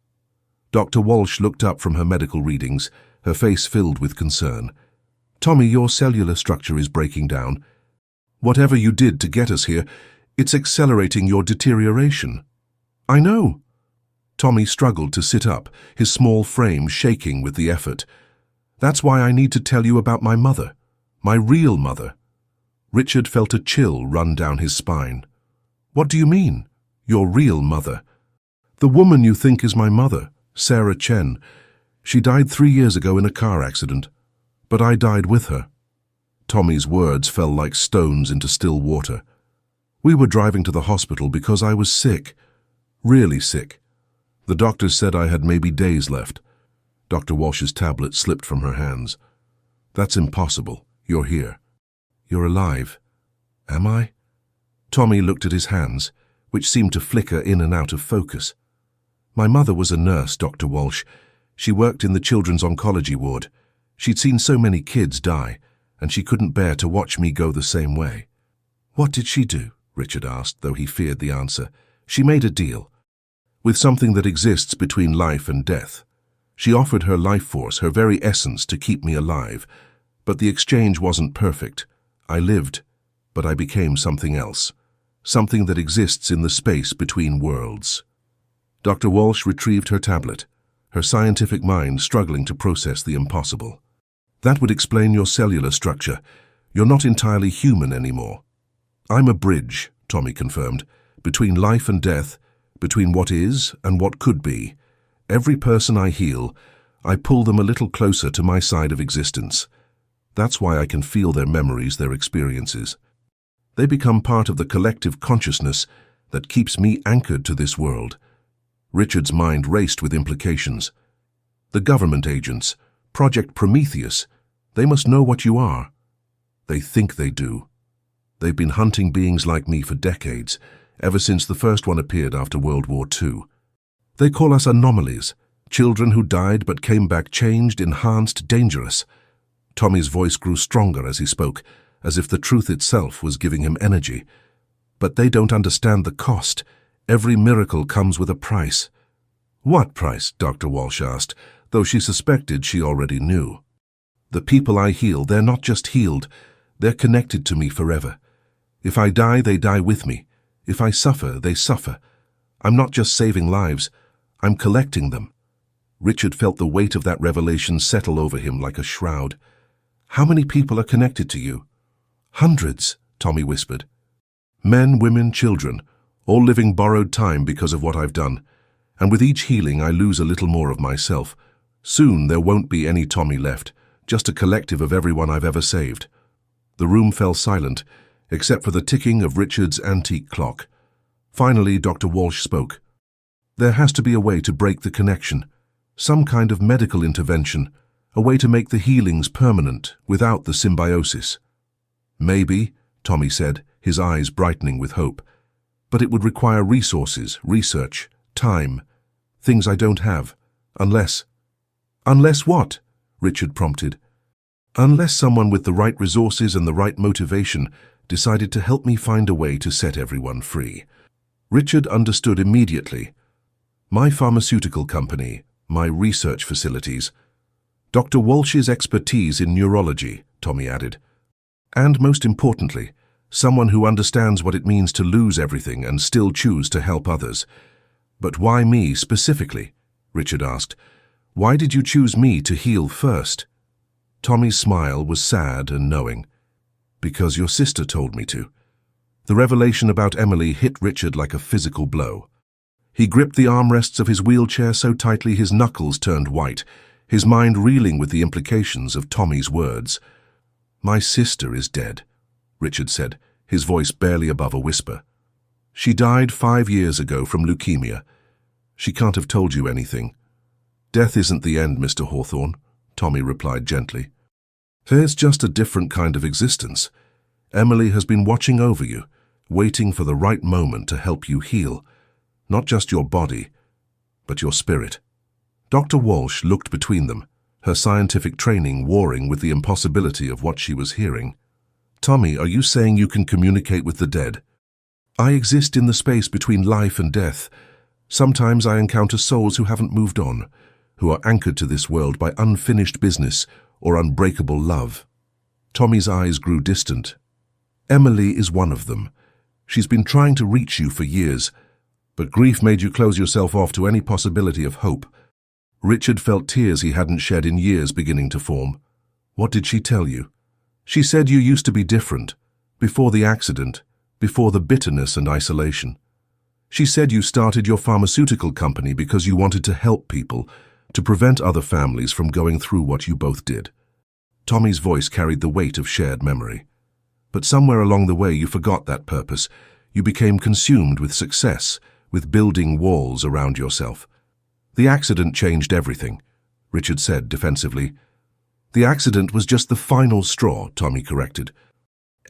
Dr. Walsh looked up from her medical readings, her face filled with concern. "Tommy, your cellular structure is breaking down. Whatever you did to get us here, it's accelerating your deterioration." "I know." Tommy struggled to sit up, his small frame shaking with the effort. "That's why I need to tell you about my mother, my real mother." Richard felt a chill run down his spine. "What do you mean, your real mother?" "The woman you think is my mother, Sarah Chen. She died 3 years ago in a car accident, but I died with her." Tommy's words fell like stones into still water. "We were driving to the hospital because I was sick, really sick. The doctors said I had maybe days left." Dr. Walsh's tablet slipped from her hands. "That's impossible. You're here. You're alive." "Am I?" Tommy looked at his hands, which seemed to flicker in and out of focus. "My mother was a nurse, Dr. Walsh. She worked in the children's oncology ward. She'd seen so many kids die, and she couldn't bear to watch me go the same way." "What did she do?" Richard asked, though he feared the answer. "She made a deal with something that exists between life and death. She offered her life force, her very essence, to keep me alive. But the exchange wasn't perfect. I lived, but I became something else. Something that exists in the space between worlds." Dr. Walsh retrieved her tablet, her scientific mind struggling to process the impossible. That would explain your cellular structure. You're not entirely human anymore. I'm a bridge, Tommy confirmed, between life and death, between what is and what could be. Every person I heal, I pull them a little closer to my side of existence. That's why I can feel their memories, their experiences. They become part of the collective consciousness that keeps me anchored to this world. Richard's mind raced with implications. The government agents, Project Prometheus, they must know what you are. They think they do. They've been hunting beings like me for decades, ever since the first one appeared after World War II. They call us anomalies, children who died but came back changed, enhanced, dangerous. Tommy's voice grew stronger as he spoke, as if the truth itself was giving him energy. But they don't understand the cost. Every miracle comes with a price. What price? Dr. Walsh asked, though she suspected she already knew. The people I heal, they're not just healed, they're connected to me forever. If I die, they die with me. If I suffer, they suffer. I'm not just saving lives, I'm collecting them. Richard felt the weight of that revelation settle over him like a shroud. How many people are connected to you? Hundreds, Tommy whispered. Men, women, children, all living borrowed time because of what I've done. And with each healing, I lose a little more of myself. Soon there won't be any Tommy left, just a collective of everyone I've ever saved. The room fell silent, except for the ticking of Richard's antique clock. Finally, Dr. Walsh spoke. There has to be a way to break the connection, some kind of medical intervention, a way to make the healings permanent without the symbiosis. Maybe, Tommy said, his eyes brightening with hope. But it would require resources, research, time, things I don't have, unless... Unless what? Richard prompted. Unless someone with the right resources and the right motivation decided to help me find a way to set everyone free. Richard understood immediately. My pharmaceutical company, my research facilities, Dr. Walsh's expertise in neurology, Tommy added. And most importantly, someone who understands what it means to lose everything and still choose to help others. But why me specifically? Richard asked. Why did you choose me to heal first? Tommy's smile was sad and knowing. Because your sister told me to. The revelation about Emily hit Richard like a physical blow. He gripped the armrests of his wheelchair so tightly his knuckles turned white, his mind reeling with the implications of Tommy's words. My sister is dead, Richard said, his voice barely above a whisper. She died 5 years ago from leukemia. She can't have told you anything. Death isn't the end, Mr. Hawthorne, Tommy replied gently. There's just a different kind of existence. Emily has been watching over you, waiting for the right moment to help you heal, not just your body, but your spirit. Dr. Walsh looked between them, her scientific training warring with the impossibility of what she was hearing. Tommy, are you saying you can communicate with the dead? I exist in the space between life and death. Sometimes I encounter souls who haven't moved on, who are anchored to this world by unfinished business or unbreakable love. Tommy's eyes grew distant. Emily is one of them. She's been trying to reach you for years, but grief made you close yourself off to any possibility of hope. Richard felt tears he hadn't shed in years beginning to form. What did she tell you? She said you used to be different, before the accident, before the bitterness and isolation. She said you started your pharmaceutical company because you wanted to help people, to prevent other families from going through what you both did. Tommy's voice carried the weight of shared memory. But somewhere along the way you forgot that purpose. You became consumed with success, with building walls around yourself. The accident changed everything, Richard said defensively. The accident was just the final straw, Tommy corrected.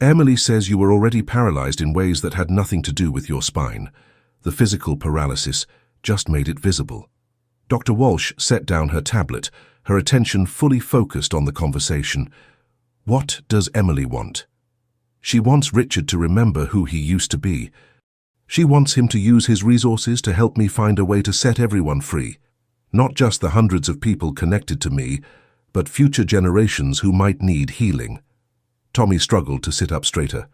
Emily says you were already paralyzed in ways that had nothing to do with your spine. The physical paralysis just made it visible. Dr. Walsh set down her tablet, her attention fully focused on the conversation. What does Emily want? She wants Richard to remember who he used to be. She wants him to use his resources to help me find a way to set everyone free. Not just the hundreds of people connected to me, but future generations who might need healing. Tommy struggled to sit up straighter.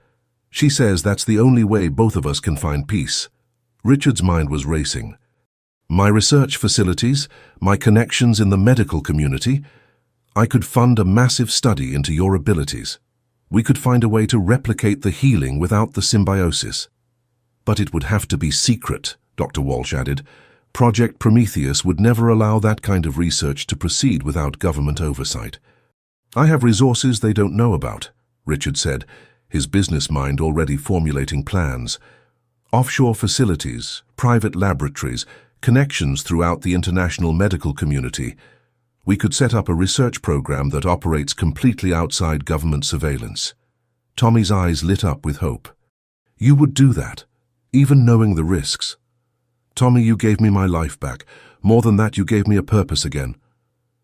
She says that's the only way both of us can find peace. Richard's mind was racing. My research facilities, my connections in the medical community. I could fund a massive study into your abilities. We could find a way to replicate the healing without the symbiosis. But it would have to be secret, Dr. Walsh added. Project Prometheus would never allow that kind of research to proceed without government oversight. I have resources they don't know about, Richard said, his business mind already formulating plans. Offshore facilities, private laboratories, connections throughout the international medical community. We could set up a research program that operates completely outside government surveillance. Tommy's eyes lit up with hope. You would do that, even knowing the risks. Tommy, you gave me my life back. More than that, you gave me a purpose again.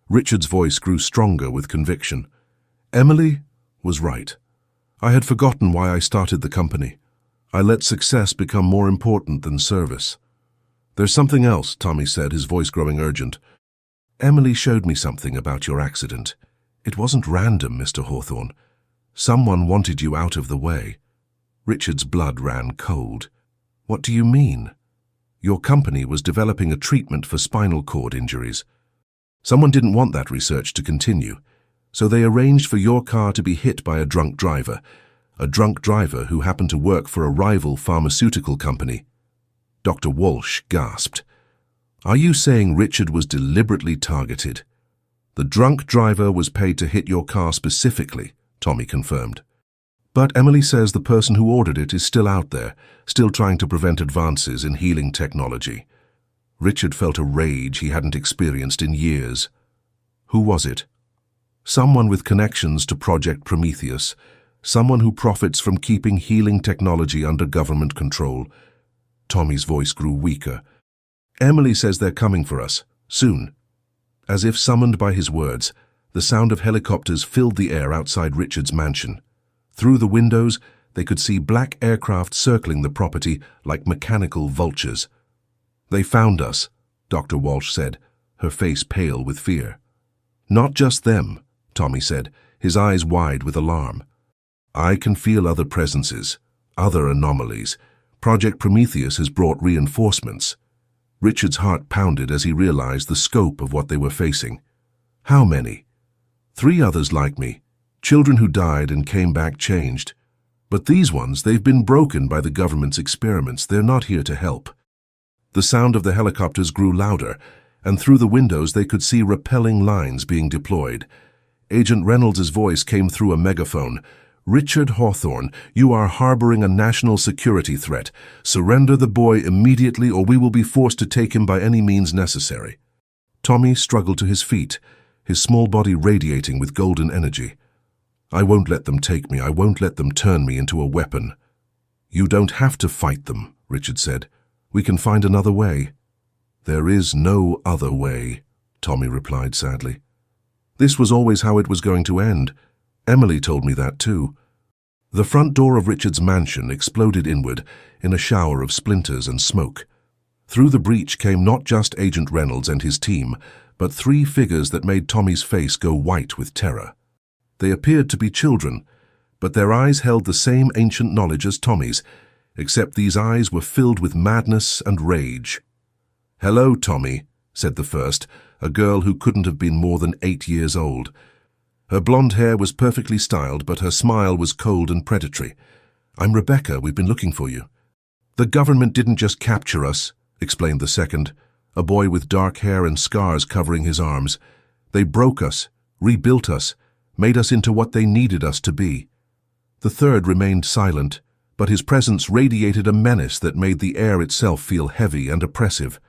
Richard's voice grew stronger with conviction. Emily was right. I had forgotten why I started the company. I let success become more important than service. There's something else, Tommy said, his voice growing urgent. Emily showed me something about your accident. It wasn't random, Mr. Hawthorne. Someone wanted you out of the way. Richard's blood ran cold. What do you mean? Your company was developing a treatment for spinal cord injuries. Someone didn't want that research to continue, so they arranged for your car to be hit by a drunk driver who happened to work for a rival pharmaceutical company. Dr. Walsh gasped. Are you saying Richard was deliberately targeted? The drunk driver was paid to hit your car specifically, Tommy confirmed. But Emily says the person who ordered it is still out there, still trying to prevent advances in healing technology. Richard felt a rage he hadn't experienced in years. Who was it? Someone with connections to Project Prometheus, someone who profits from keeping healing technology under government control. Tommy's voice grew weaker. Emily says they're coming for us, soon. As if summoned by his words, the sound of helicopters filled the air outside Richard's mansion. Through the windows, they could see black aircraft circling the property like mechanical vultures. They found us, Dr. Walsh said, her face pale with fear. Not just them, Tommy said, his eyes wide with alarm. I can feel other presences, other anomalies. Project Prometheus has brought reinforcements. Richard's heart pounded as he realized the scope of what they were facing. How many? 3 others like me. Children who died and came back changed. But these ones, they've been broken by the government's experiments. They're not here to help. The sound of the helicopters grew louder, and through the windows they could see repelling lines being deployed. Agent Reynolds' voice came through a megaphone. Richard Hawthorne, you are harboring a national security threat. Surrender the boy immediately or we will be forced to take him by any means necessary. Tommy struggled to his feet, his small body radiating with golden energy. I won't let them take me. I won't let them turn me into a weapon. You don't have to fight them, Richard said. We can find another way. There is no other way, Tommy replied sadly. This was always how it was going to end. Emily told me that too. The front door of Richard's mansion exploded inward in a shower of splinters and smoke. Through the breach came not just Agent Reynolds and his team, but 3 figures that made Tommy's face go white with terror. They appeared to be children, but their eyes held the same ancient knowledge as Tommy's, except these eyes were filled with madness and rage. Hello, Tommy, said the first, a girl who couldn't have been more than 8 years old. Her blonde hair was perfectly styled, but her smile was cold and predatory. I'm Rebecca, we've been looking for you. The government didn't just capture us, explained the second, a boy with dark hair and scars covering his arms. They broke us, rebuilt us, made us into what they needed us to be. The third remained silent, but his presence radiated a menace that made the air itself feel heavy and oppressive.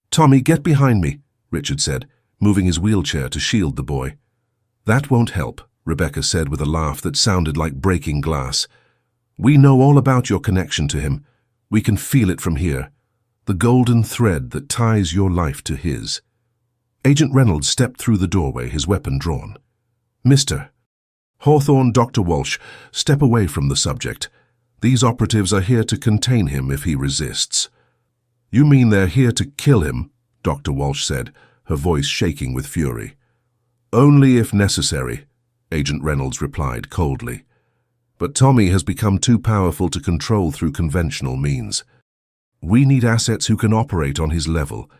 Tommy, get behind me, Richard said, moving his wheelchair to shield the boy. That won't help, Rebecca said with a laugh that sounded like breaking glass. We know all about your connection to him. We can feel it from here. The golden thread that ties your life to his. Agent Reynolds stepped through the doorway, his weapon drawn. Mr. Hawthorne, Dr. Walsh, step away from the subject. These operatives are here to contain him if he resists. You mean they're here to kill him? Dr. Walsh said, her voice shaking with fury. Only if necessary, Agent Reynolds replied coldly. But Tommy has become too powerful to control through conventional means. We need assets who can operate on his level,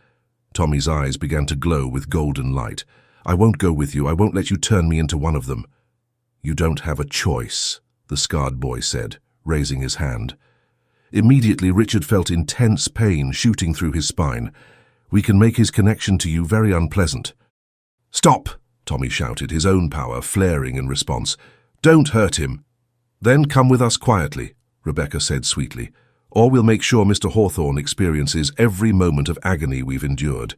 Tommy's eyes began to glow with golden light. "I won't go with you. I won't let you turn me into one of them." "You don't have a choice," the scarred boy said, raising his hand. Immediately, Richard felt intense pain shooting through his spine. "We can make his connection to you very unpleasant." "Stop!" Tommy shouted, his own power flaring in response. "Don't hurt him." "Then come with us quietly," Rebecca said sweetly, "or we'll make sure Mr. Hawthorne experiences every moment of agony we've endured."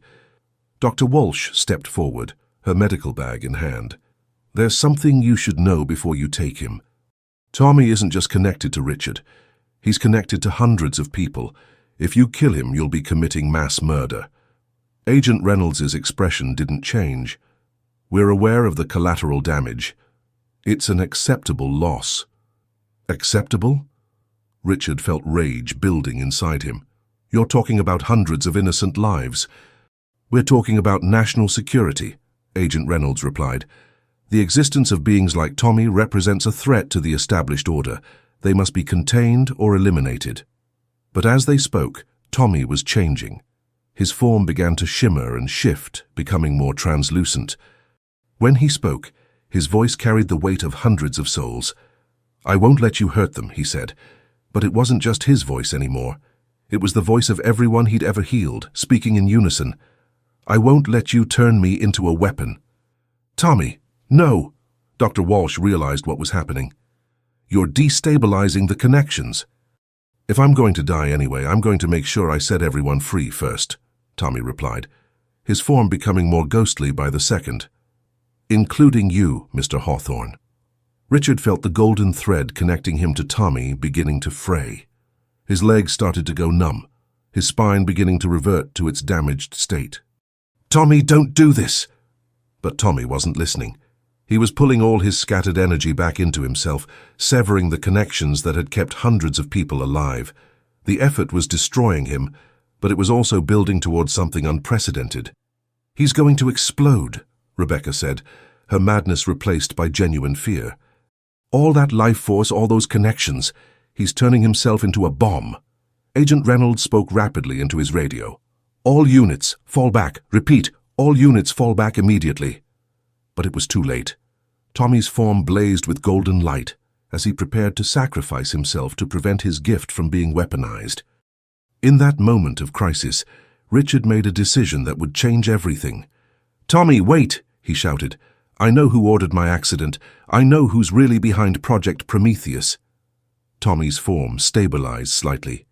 Dr. Walsh stepped forward, her medical bag in hand. "There's something you should know before you take him. Tommy isn't just connected to Richard. He's connected to hundreds of people. If you kill him, you'll be committing mass murder." Agent Reynolds's expression didn't change. "We're aware of the collateral damage. It's an acceptable loss." "Acceptable?" Richard felt rage building inside him. "You're talking about hundreds of innocent lives." "We're talking about national security," Agent Reynolds replied. "The existence of beings like Tommy represents a threat to the established order. They must be contained or eliminated." But as they spoke, Tommy was changing. His form began to shimmer and shift, becoming more translucent. When he spoke, his voice carried the weight of hundreds of souls. "I won't let you hurt them," he said. But it wasn't just his voice anymore. It was the voice of everyone he'd ever healed, speaking in unison. "I won't let you turn me into a weapon." "Tommy, no!" Dr. Walsh realized what was happening. "You're destabilizing the connections." "If I'm going to die anyway, I'm going to make sure I set everyone free first," Tommy replied, his form becoming more ghostly by the second. "Including you, Mr. Hawthorne." Richard felt the golden thread connecting him to Tommy beginning to fray. His legs started to go numb, his spine beginning to revert to its damaged state. "Tommy, don't do this!" But Tommy wasn't listening. He was pulling all his scattered energy back into himself, severing the connections that had kept hundreds of people alive. The effort was destroying him, but it was also building towards something unprecedented. "He's going to explode," Rebecca said, her madness replaced by genuine fear. "All that life force, all those connections, he's turning himself into a bomb." Agent Reynolds spoke rapidly into his radio. "All units, fall back. Repeat, all units fall back immediately." But it was too late. Tommy's form blazed with golden light as he prepared to sacrifice himself to prevent his gift from being weaponized. In that moment of crisis, Richard made a decision that would change everything. "Tommy, wait!" he shouted. "I know who ordered my accident. I know who's really behind Project Prometheus." Tommy's form stabilized slightly.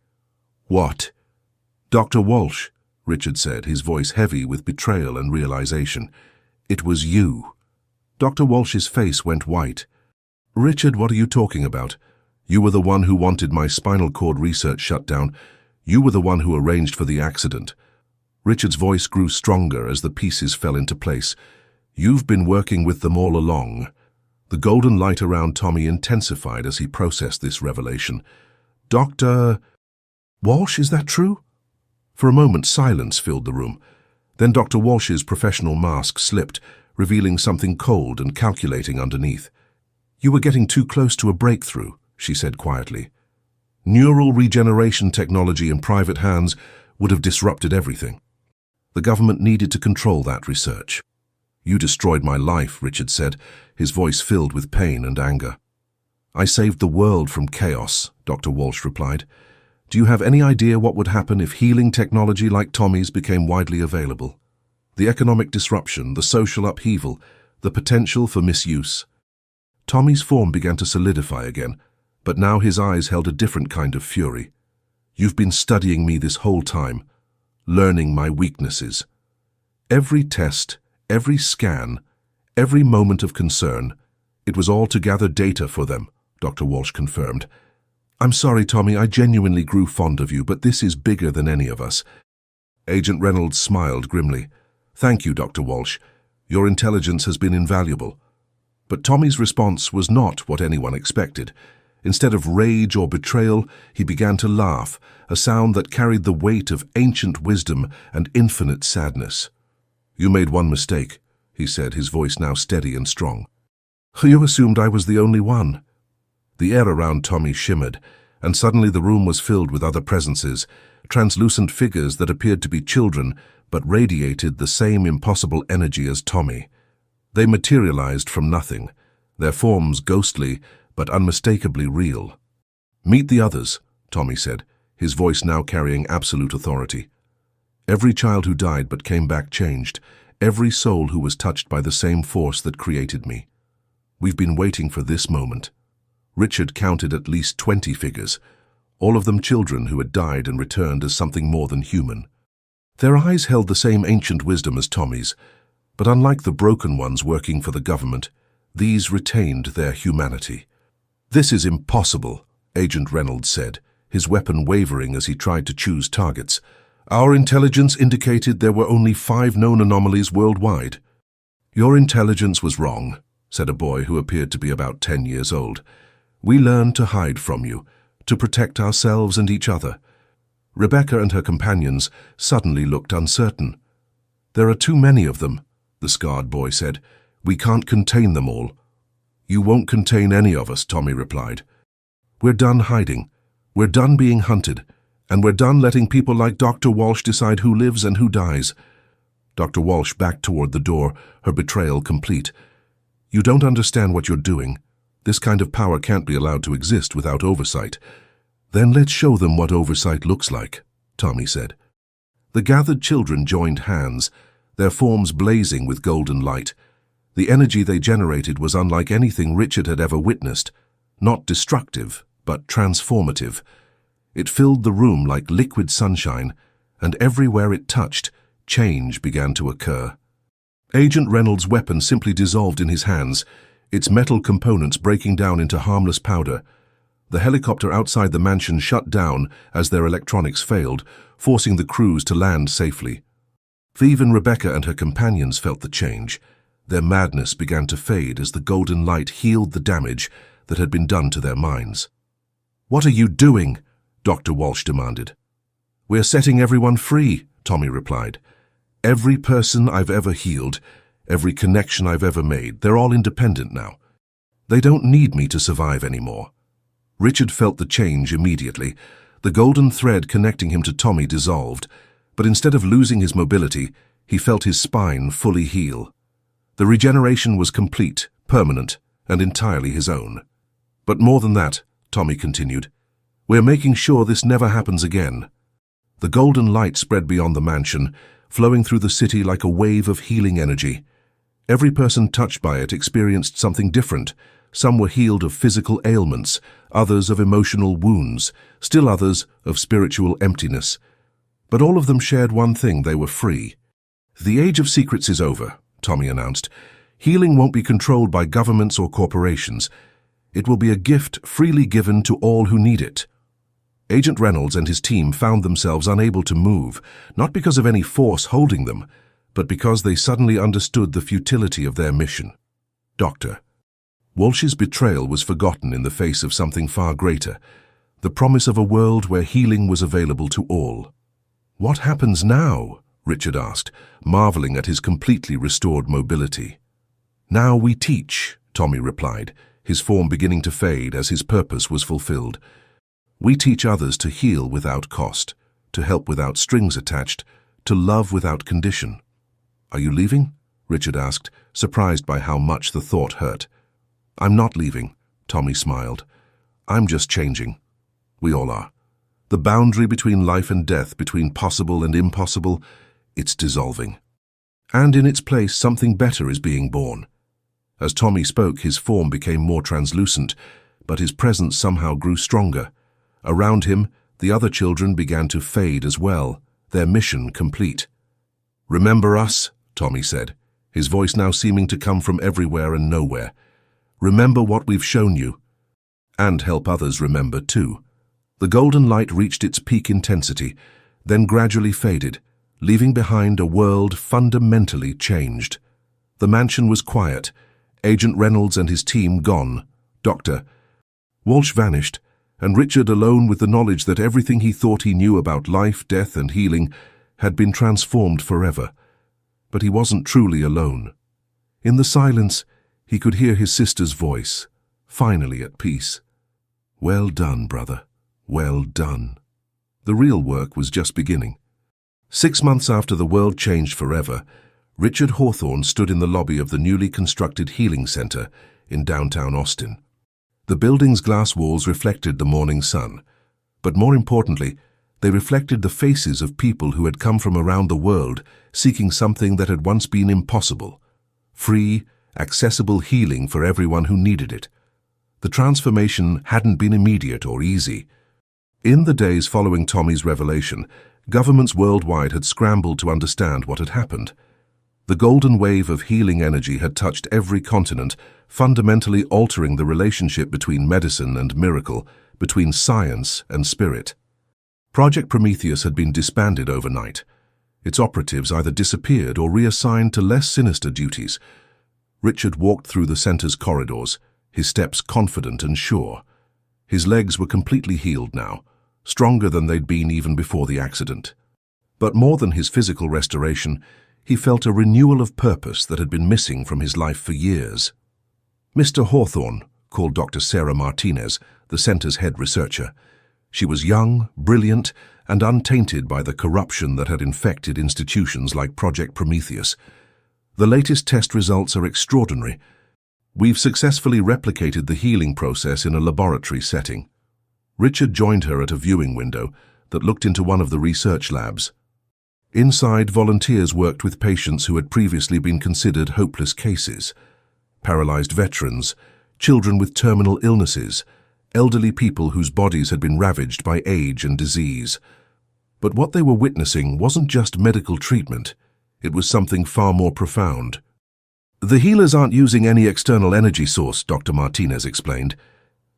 "What?" "Dr. Walsh," Richard said, his voice heavy with betrayal and realization. "It was you." Dr. Walsh's face went white. "Richard, what are you talking about? You were the one who wanted my spinal cord research shut down. You were the one who arranged for the accident." Richard's voice grew stronger as the pieces fell into place. "You've been working with them all along." The golden light around Tommy intensified as he processed this revelation. "Dr. Walsh, is that true?" For a moment, silence filled the room. Then Dr. Walsh's professional mask slipped, revealing something cold and calculating underneath. "You were getting too close to a breakthrough," she said quietly. "Neural regeneration technology in private hands would have disrupted everything. The government needed to control that research." "You destroyed my life," Richard said, his voice filled with pain and anger. "I saved the world from chaos," Dr. Walsh replied. "Do you have any idea what would happen if healing technology like Tommy's became widely available? The economic disruption, the social upheaval, the potential for misuse." Tommy's form began to solidify again, but now his eyes held a different kind of fury. "You've been studying me this whole time, learning my weaknesses. Every test, every scan, every moment of concern, it was all to gather data for them," Dr. Walsh confirmed. "I'm sorry, Tommy, I genuinely grew fond of you, but this is bigger than any of us." Agent Reynolds smiled grimly. "Thank you, Dr. Walsh. Your intelligence has been invaluable." But Tommy's response was not what anyone expected. Instead of rage or betrayal, he began to laugh, a sound that carried the weight of ancient wisdom and infinite sadness. "You made one mistake," he said, his voice now steady and strong. "You assumed I was the only one." The air around Tommy shimmered, and suddenly the room was filled with other presences, translucent figures that appeared to be children, but radiated the same impossible energy as Tommy. They materialized from nothing, their forms ghostly but unmistakably real. "Meet the others," Tommy said, his voice now carrying absolute authority. "Every child who died but came back changed, every soul who was touched by the same force that created me. We've been waiting for this moment." Richard counted at least 20 figures, all of them children who had died and returned as something more than human. Their eyes held the same ancient wisdom as Tommy's, but unlike the broken ones working for the government, these retained their humanity. "This is impossible," Agent Reynolds said, his weapon wavering as he tried to choose targets. "Our intelligence indicated there were only 5 known anomalies worldwide." "Your intelligence was wrong," said a boy who appeared to be about 10 years old. "We learned to hide from you, to protect ourselves and each other." Rebecca and her companions suddenly looked uncertain. "There are too many of them," the scarred boy said. "We can't contain them all." "You won't contain any of us," Tommy replied. "We're done hiding. We're done being hunted. And we're done letting people like Dr. Walsh decide who lives and who dies." Dr. Walsh backed toward the door, her betrayal complete. "You don't understand what you're doing. This kind of power can't be allowed to exist without oversight." "Then let's show them what oversight looks like," Tommy said. The gathered children joined hands, their forms blazing with golden light. The energy they generated was unlike anything Richard had ever witnessed, not destructive, but transformative. It filled the room like liquid sunshine, and everywhere it touched, change began to occur. Agent Reynolds' weapon simply dissolved in his hands, its metal components breaking down into harmless powder. The helicopter outside the mansion shut down as their electronics failed, forcing the crews to land safely. Even Rebecca and her companions felt the change. Their madness began to fade as the golden light healed the damage that had been done to their minds. "What are you doing?" Dr. Walsh demanded. "We're setting everyone free," Tommy replied. "Every person I've ever healed, every connection I've ever made, they're all independent now. They don't need me to survive anymore." Richard felt the change immediately. The golden thread connecting him to Tommy dissolved, but instead of losing his mobility, he felt his spine fully heal. The regeneration was complete, permanent, and entirely his own. "But more than that," Tommy continued, "we're making sure this never happens again." The golden light spread beyond the mansion, flowing through the city like a wave of healing energy. Every person touched by it experienced something different. Some were healed of physical ailments, others of emotional wounds, still others of spiritual emptiness. But all of them shared one thing: they were free. "The age of secrets is over," Tommy announced. "Healing won't be controlled by governments or corporations. It will be a gift freely given to all who need it." Agent Reynolds and his team found themselves unable to move, not because of any force holding them, but because they suddenly understood the futility of their mission. Dr. Walsh's betrayal was forgotten in the face of something far greater, the promise of a world where healing was available to all. "What happens now?" Richard asked, marveling at his completely restored mobility. "Now we teach," Tommy replied, his form beginning to fade as his purpose was fulfilled. "We teach others to heal without cost, to help without strings attached, to love without condition." "Are you leaving?" Richard asked, surprised by how much the thought hurt. "I'm not leaving," Tommy smiled. "I'm just changing. We all are. The boundary between life and death, between possible and impossible, it's dissolving. And in its place, something better is being born." As Tommy spoke, his form became more translucent, but his presence somehow grew stronger. Around him, the other children began to fade as well, their mission complete. "Remember us?" Tommy said, his voice now seeming to come from everywhere and nowhere. "Remember what we've shown you. And help others remember too." The golden light reached its peak intensity, then gradually faded, leaving behind a world fundamentally changed. The mansion was quiet, Agent Reynolds and his team gone. Dr. Walsh vanished, and Richard alone with the knowledge that everything he thought he knew about life, death, and healing had been transformed forever. But he wasn't truly alone. In the silence, he could hear his sister's voice, finally at peace. "Well done, brother. Well done." The real work was just beginning. 6 months after the world changed forever, Richard Hawthorne stood in the lobby of the newly constructed Healing Center in downtown Austin. The building's glass walls reflected the morning sun, but more importantly, they reflected the faces of people who had come from around the world seeking something that had once been impossible: free, accessible healing for everyone who needed it. The transformation hadn't been immediate or easy. In the days following Tommy's revelation, governments worldwide had scrambled to understand what had happened. The golden wave of healing energy had touched every continent, fundamentally altering the relationship between medicine and miracle, between science and spirit. Project Prometheus had been disbanded overnight. Its operatives either disappeared or reassigned to less sinister duties. Richard walked through the center's corridors, his steps confident and sure. His legs were completely healed now, stronger than they'd been even before the accident. But more than his physical restoration, he felt a renewal of purpose that had been missing from his life for years. Mr. Hawthorne called Dr. Sarah Martinez, the center's head researcher. She was young, brilliant, and untainted by the corruption that had infected institutions like Project Prometheus. The latest test results are extraordinary. We've successfully replicated the healing process in a laboratory setting. Richard joined her at a viewing window that looked into one of the research labs. Inside, volunteers worked with patients who had previously been considered hopeless cases: paralyzed veterans, children with terminal illnesses, elderly people whose bodies had been ravaged by age and disease. But what they were witnessing wasn't just medical treatment. It was something far more profound. "The healers aren't using any external energy source," Dr. Martinez explained.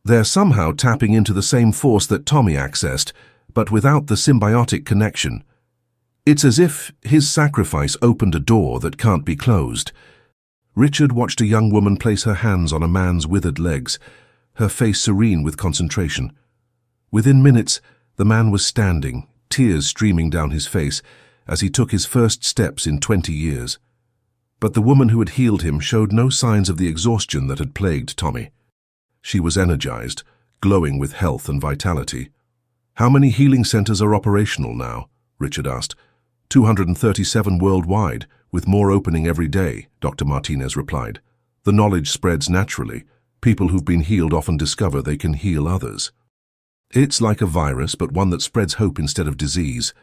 "They're somehow tapping into the same force that Tommy accessed, but without the symbiotic connection. It's as if his sacrifice opened a door that can't be closed." Richard watched a young woman place her hands on a man's withered legs, her face serene with concentration. Within minutes, the man was standing, tears streaming down his face, as he took his first steps in 20 years. But the woman who had healed him showed no signs of the exhaustion that had plagued Tommy. She was energized, glowing with health and vitality. "How many healing centers are operational now?" Richard asked. 237 worldwide, with more opening every day," Dr. Martinez replied. "The knowledge spreads naturally. People who've been healed often discover they can heal others. It's like a virus, but one that spreads hope instead of disease."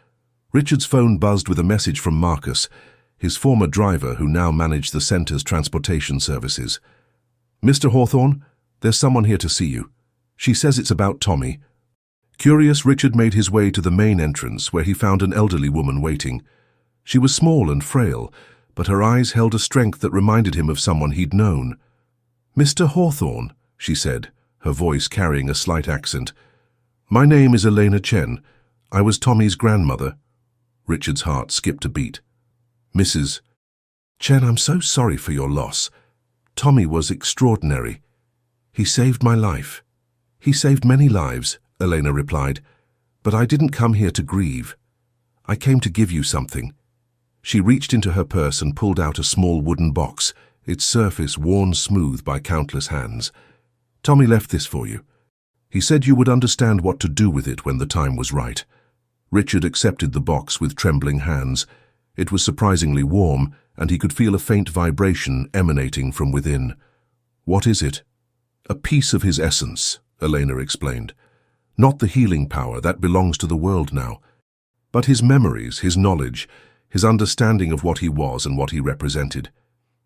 Richard's phone buzzed with a message from Marcus, his former driver who now managed the center's transportation services. "Mr. Hawthorne, there's someone here to see you. She says it's about Tommy." Curious, Richard made his way to the main entrance where he found an elderly woman waiting. She was small and frail, but her eyes held a strength that reminded him of someone he'd known. "Mr. Hawthorne," she said, her voice carrying a slight accent. "My name is Elena Chen. I was Tommy's grandmother." Richard's heart skipped a beat. "Mrs. Chen, I'm so sorry for your loss. Tommy was extraordinary. He saved my life." "He saved many lives," Elena replied, "but I didn't come here to grieve. I came to give you something." She reached into her purse and pulled out a small wooden box, its surface worn smooth by countless hands. "Tommy left this for you. He said you would understand what to do with it when the time was right." Richard accepted the box with trembling hands. It was surprisingly warm, and he could feel a faint vibration emanating from within. "What is it?" "A piece of his essence," Elena explained. "Not the healing power, that belongs to the world now. But his memories, his knowledge, his understanding of what he was and what he represented.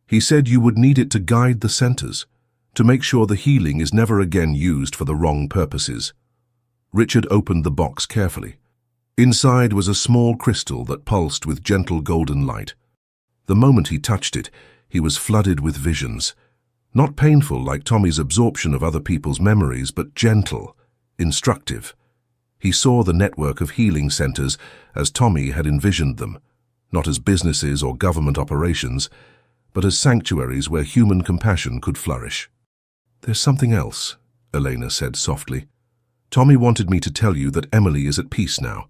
He said you would need it to guide the centers, to make sure the healing is never again used for the wrong purposes." Richard opened the box carefully. Inside was a small crystal that pulsed with gentle golden light. The moment he touched it, he was flooded with visions. Not painful like Tommy's absorption of other people's memories, but gentle, instructive. He saw the network of healing centers as Tommy had envisioned them, not as businesses or government operations, but as sanctuaries where human compassion could flourish. "There's something else," Elena said softly. "Tommy wanted me to tell you that Emily is at peace now.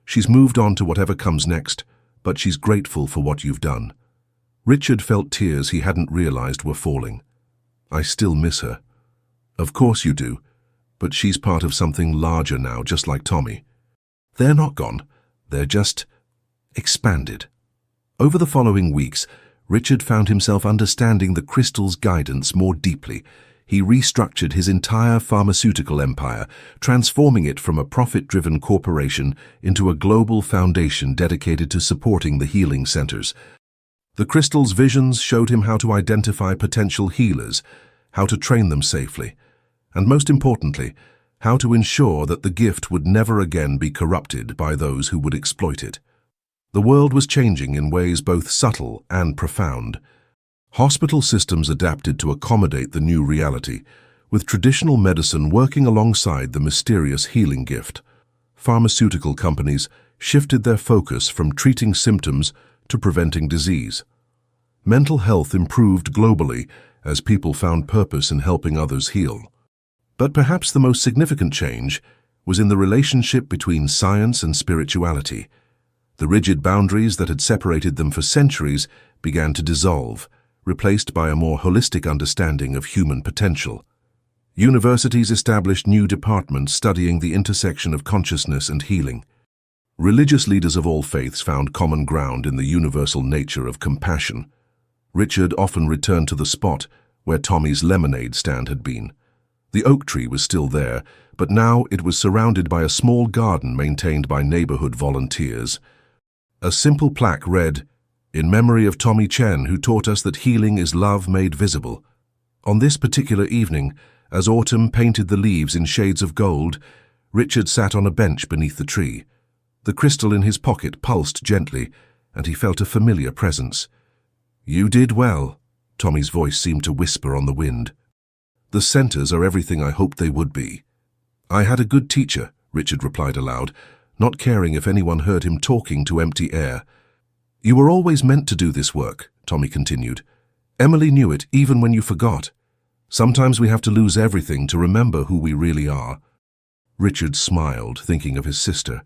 She's moved on to whatever comes next, but she's grateful for what you've done." Richard felt tears he hadn't realized were falling. "I still miss her." "Of course you do. But she's part of something larger now, just like Tommy." "They're not gone. They're just..." expanded. Over the following weeks, Richard found himself understanding the crystal's guidance more deeply. He restructured his entire pharmaceutical empire, transforming it from a profit-driven corporation into a global foundation dedicated to supporting the healing centers. The crystal's visions showed him how to identify potential healers, how to train them safely, and most importantly, how to ensure that the gift would never again be corrupted by those who would exploit it. The world was changing in ways both subtle and profound. Hospital systems adapted to accommodate the new reality, with traditional medicine working alongside the mysterious healing gift. Pharmaceutical companies shifted their focus from treating symptoms to preventing disease. Mental health improved globally as people found purpose in helping others heal. But perhaps the most significant change was in the relationship between science and spirituality. The rigid boundaries that had separated them for centuries began to dissolve, replaced by a more holistic understanding of human potential. Universities established new departments studying the intersection of consciousness and healing. Religious leaders of all faiths found common ground in the universal nature of compassion. Richard often returned to the spot where Tommy's lemonade stand had been. The oak tree was still there, but now it was surrounded by a small garden maintained by neighborhood volunteers. A simple plaque read, "In memory of Tommy Chen, who taught us that healing is love made visible." On this particular evening, as autumn painted the leaves in shades of gold, Richard sat on a bench beneath the tree. The crystal in his pocket pulsed gently, and he felt a familiar presence. "You did well," Tommy's voice seemed to whisper on the wind. "The centers are everything I hoped they would be." "I had a good teacher," Richard replied aloud, not caring if anyone heard him talking to empty air. "You were always meant to do this work," Tommy continued. "Emily knew it even when you forgot. Sometimes we have to lose everything to remember who we really are." Richard smiled, thinking of his sister.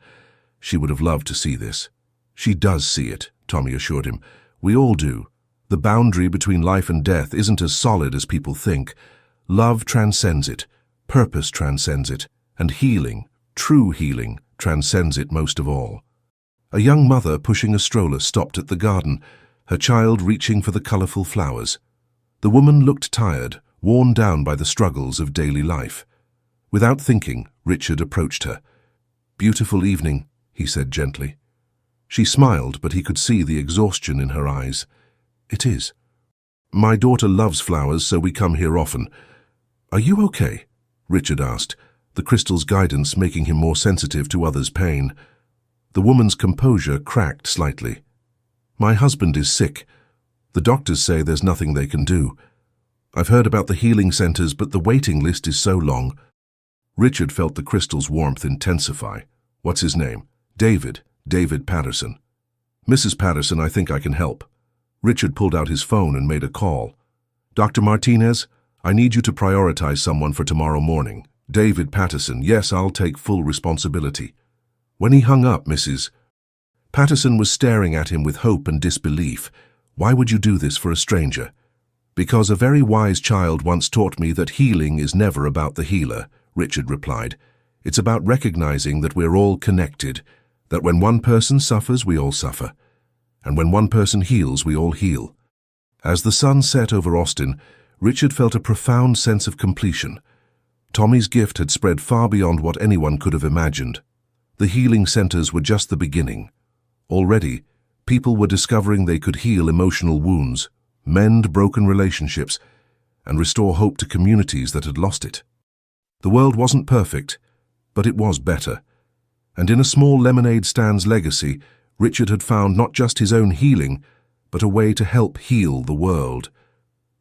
She would have loved to see this. "She does see it," Tommy assured him. "We all do. The boundary between life and death isn't as solid as people think. Love transcends it, purpose transcends it, and healing, true healing, transcends it most of all." A young mother pushing a stroller stopped at the garden, her child reaching for the colorful flowers. The woman looked tired, worn down by the struggles of daily life. Without thinking, Richard approached her. "Beautiful evening," he said gently. She smiled, but he could see the exhaustion in her eyes. "It is. My daughter loves flowers, so we come here often." "Are you okay?" Richard asked, the crystal's guidance making him more sensitive to others' pain. The woman's composure cracked slightly. "My husband is sick. The doctors say there's nothing they can do. I've heard about the healing centers, but the waiting list is so long." Richard felt the crystal's warmth intensify. "What's his name?" David Patterson." "Mrs. Patterson, I think I can help." Richard pulled out his phone and made a call. "Dr. Martinez, I need you to prioritize someone for tomorrow morning." "David Patterson, yes, I'll take full responsibility." When he hung up, Mrs. Patterson was staring at him with hope and disbelief. "Why would you do this for a stranger?" "Because a very wise child once taught me that healing is never about the healer," Richard replied. "It's about recognizing that we're all connected, that when one person suffers, we all suffer, and when one person heals, we all heal." As the sun set over Austin, Richard felt a profound sense of completion. Tommy's gift had spread far beyond what anyone could have imagined. The healing centers were just the beginning. Already, people were discovering they could heal emotional wounds, mend broken relationships, and restore hope to communities that had lost it. The world wasn't perfect, but it was better. And in a small lemonade stand's legacy, Richard had found not just his own healing, but a way to help heal the world.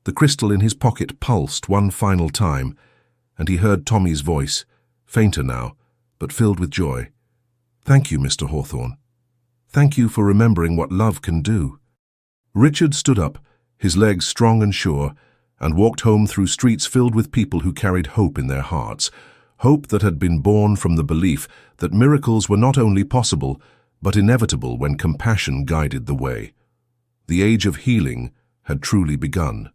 The crystal in his pocket pulsed one final time, and he heard Tommy's voice, fainter now, but filled with joy. "Thank you, Mr. Hawthorne. Thank you for remembering what love can do." Richard stood up, his legs strong and sure, and walked home through streets filled with people who carried hope in their hearts, hope that had been born from the belief that miracles were not only possible, but inevitable when compassion guided the way. The age of healing had truly begun.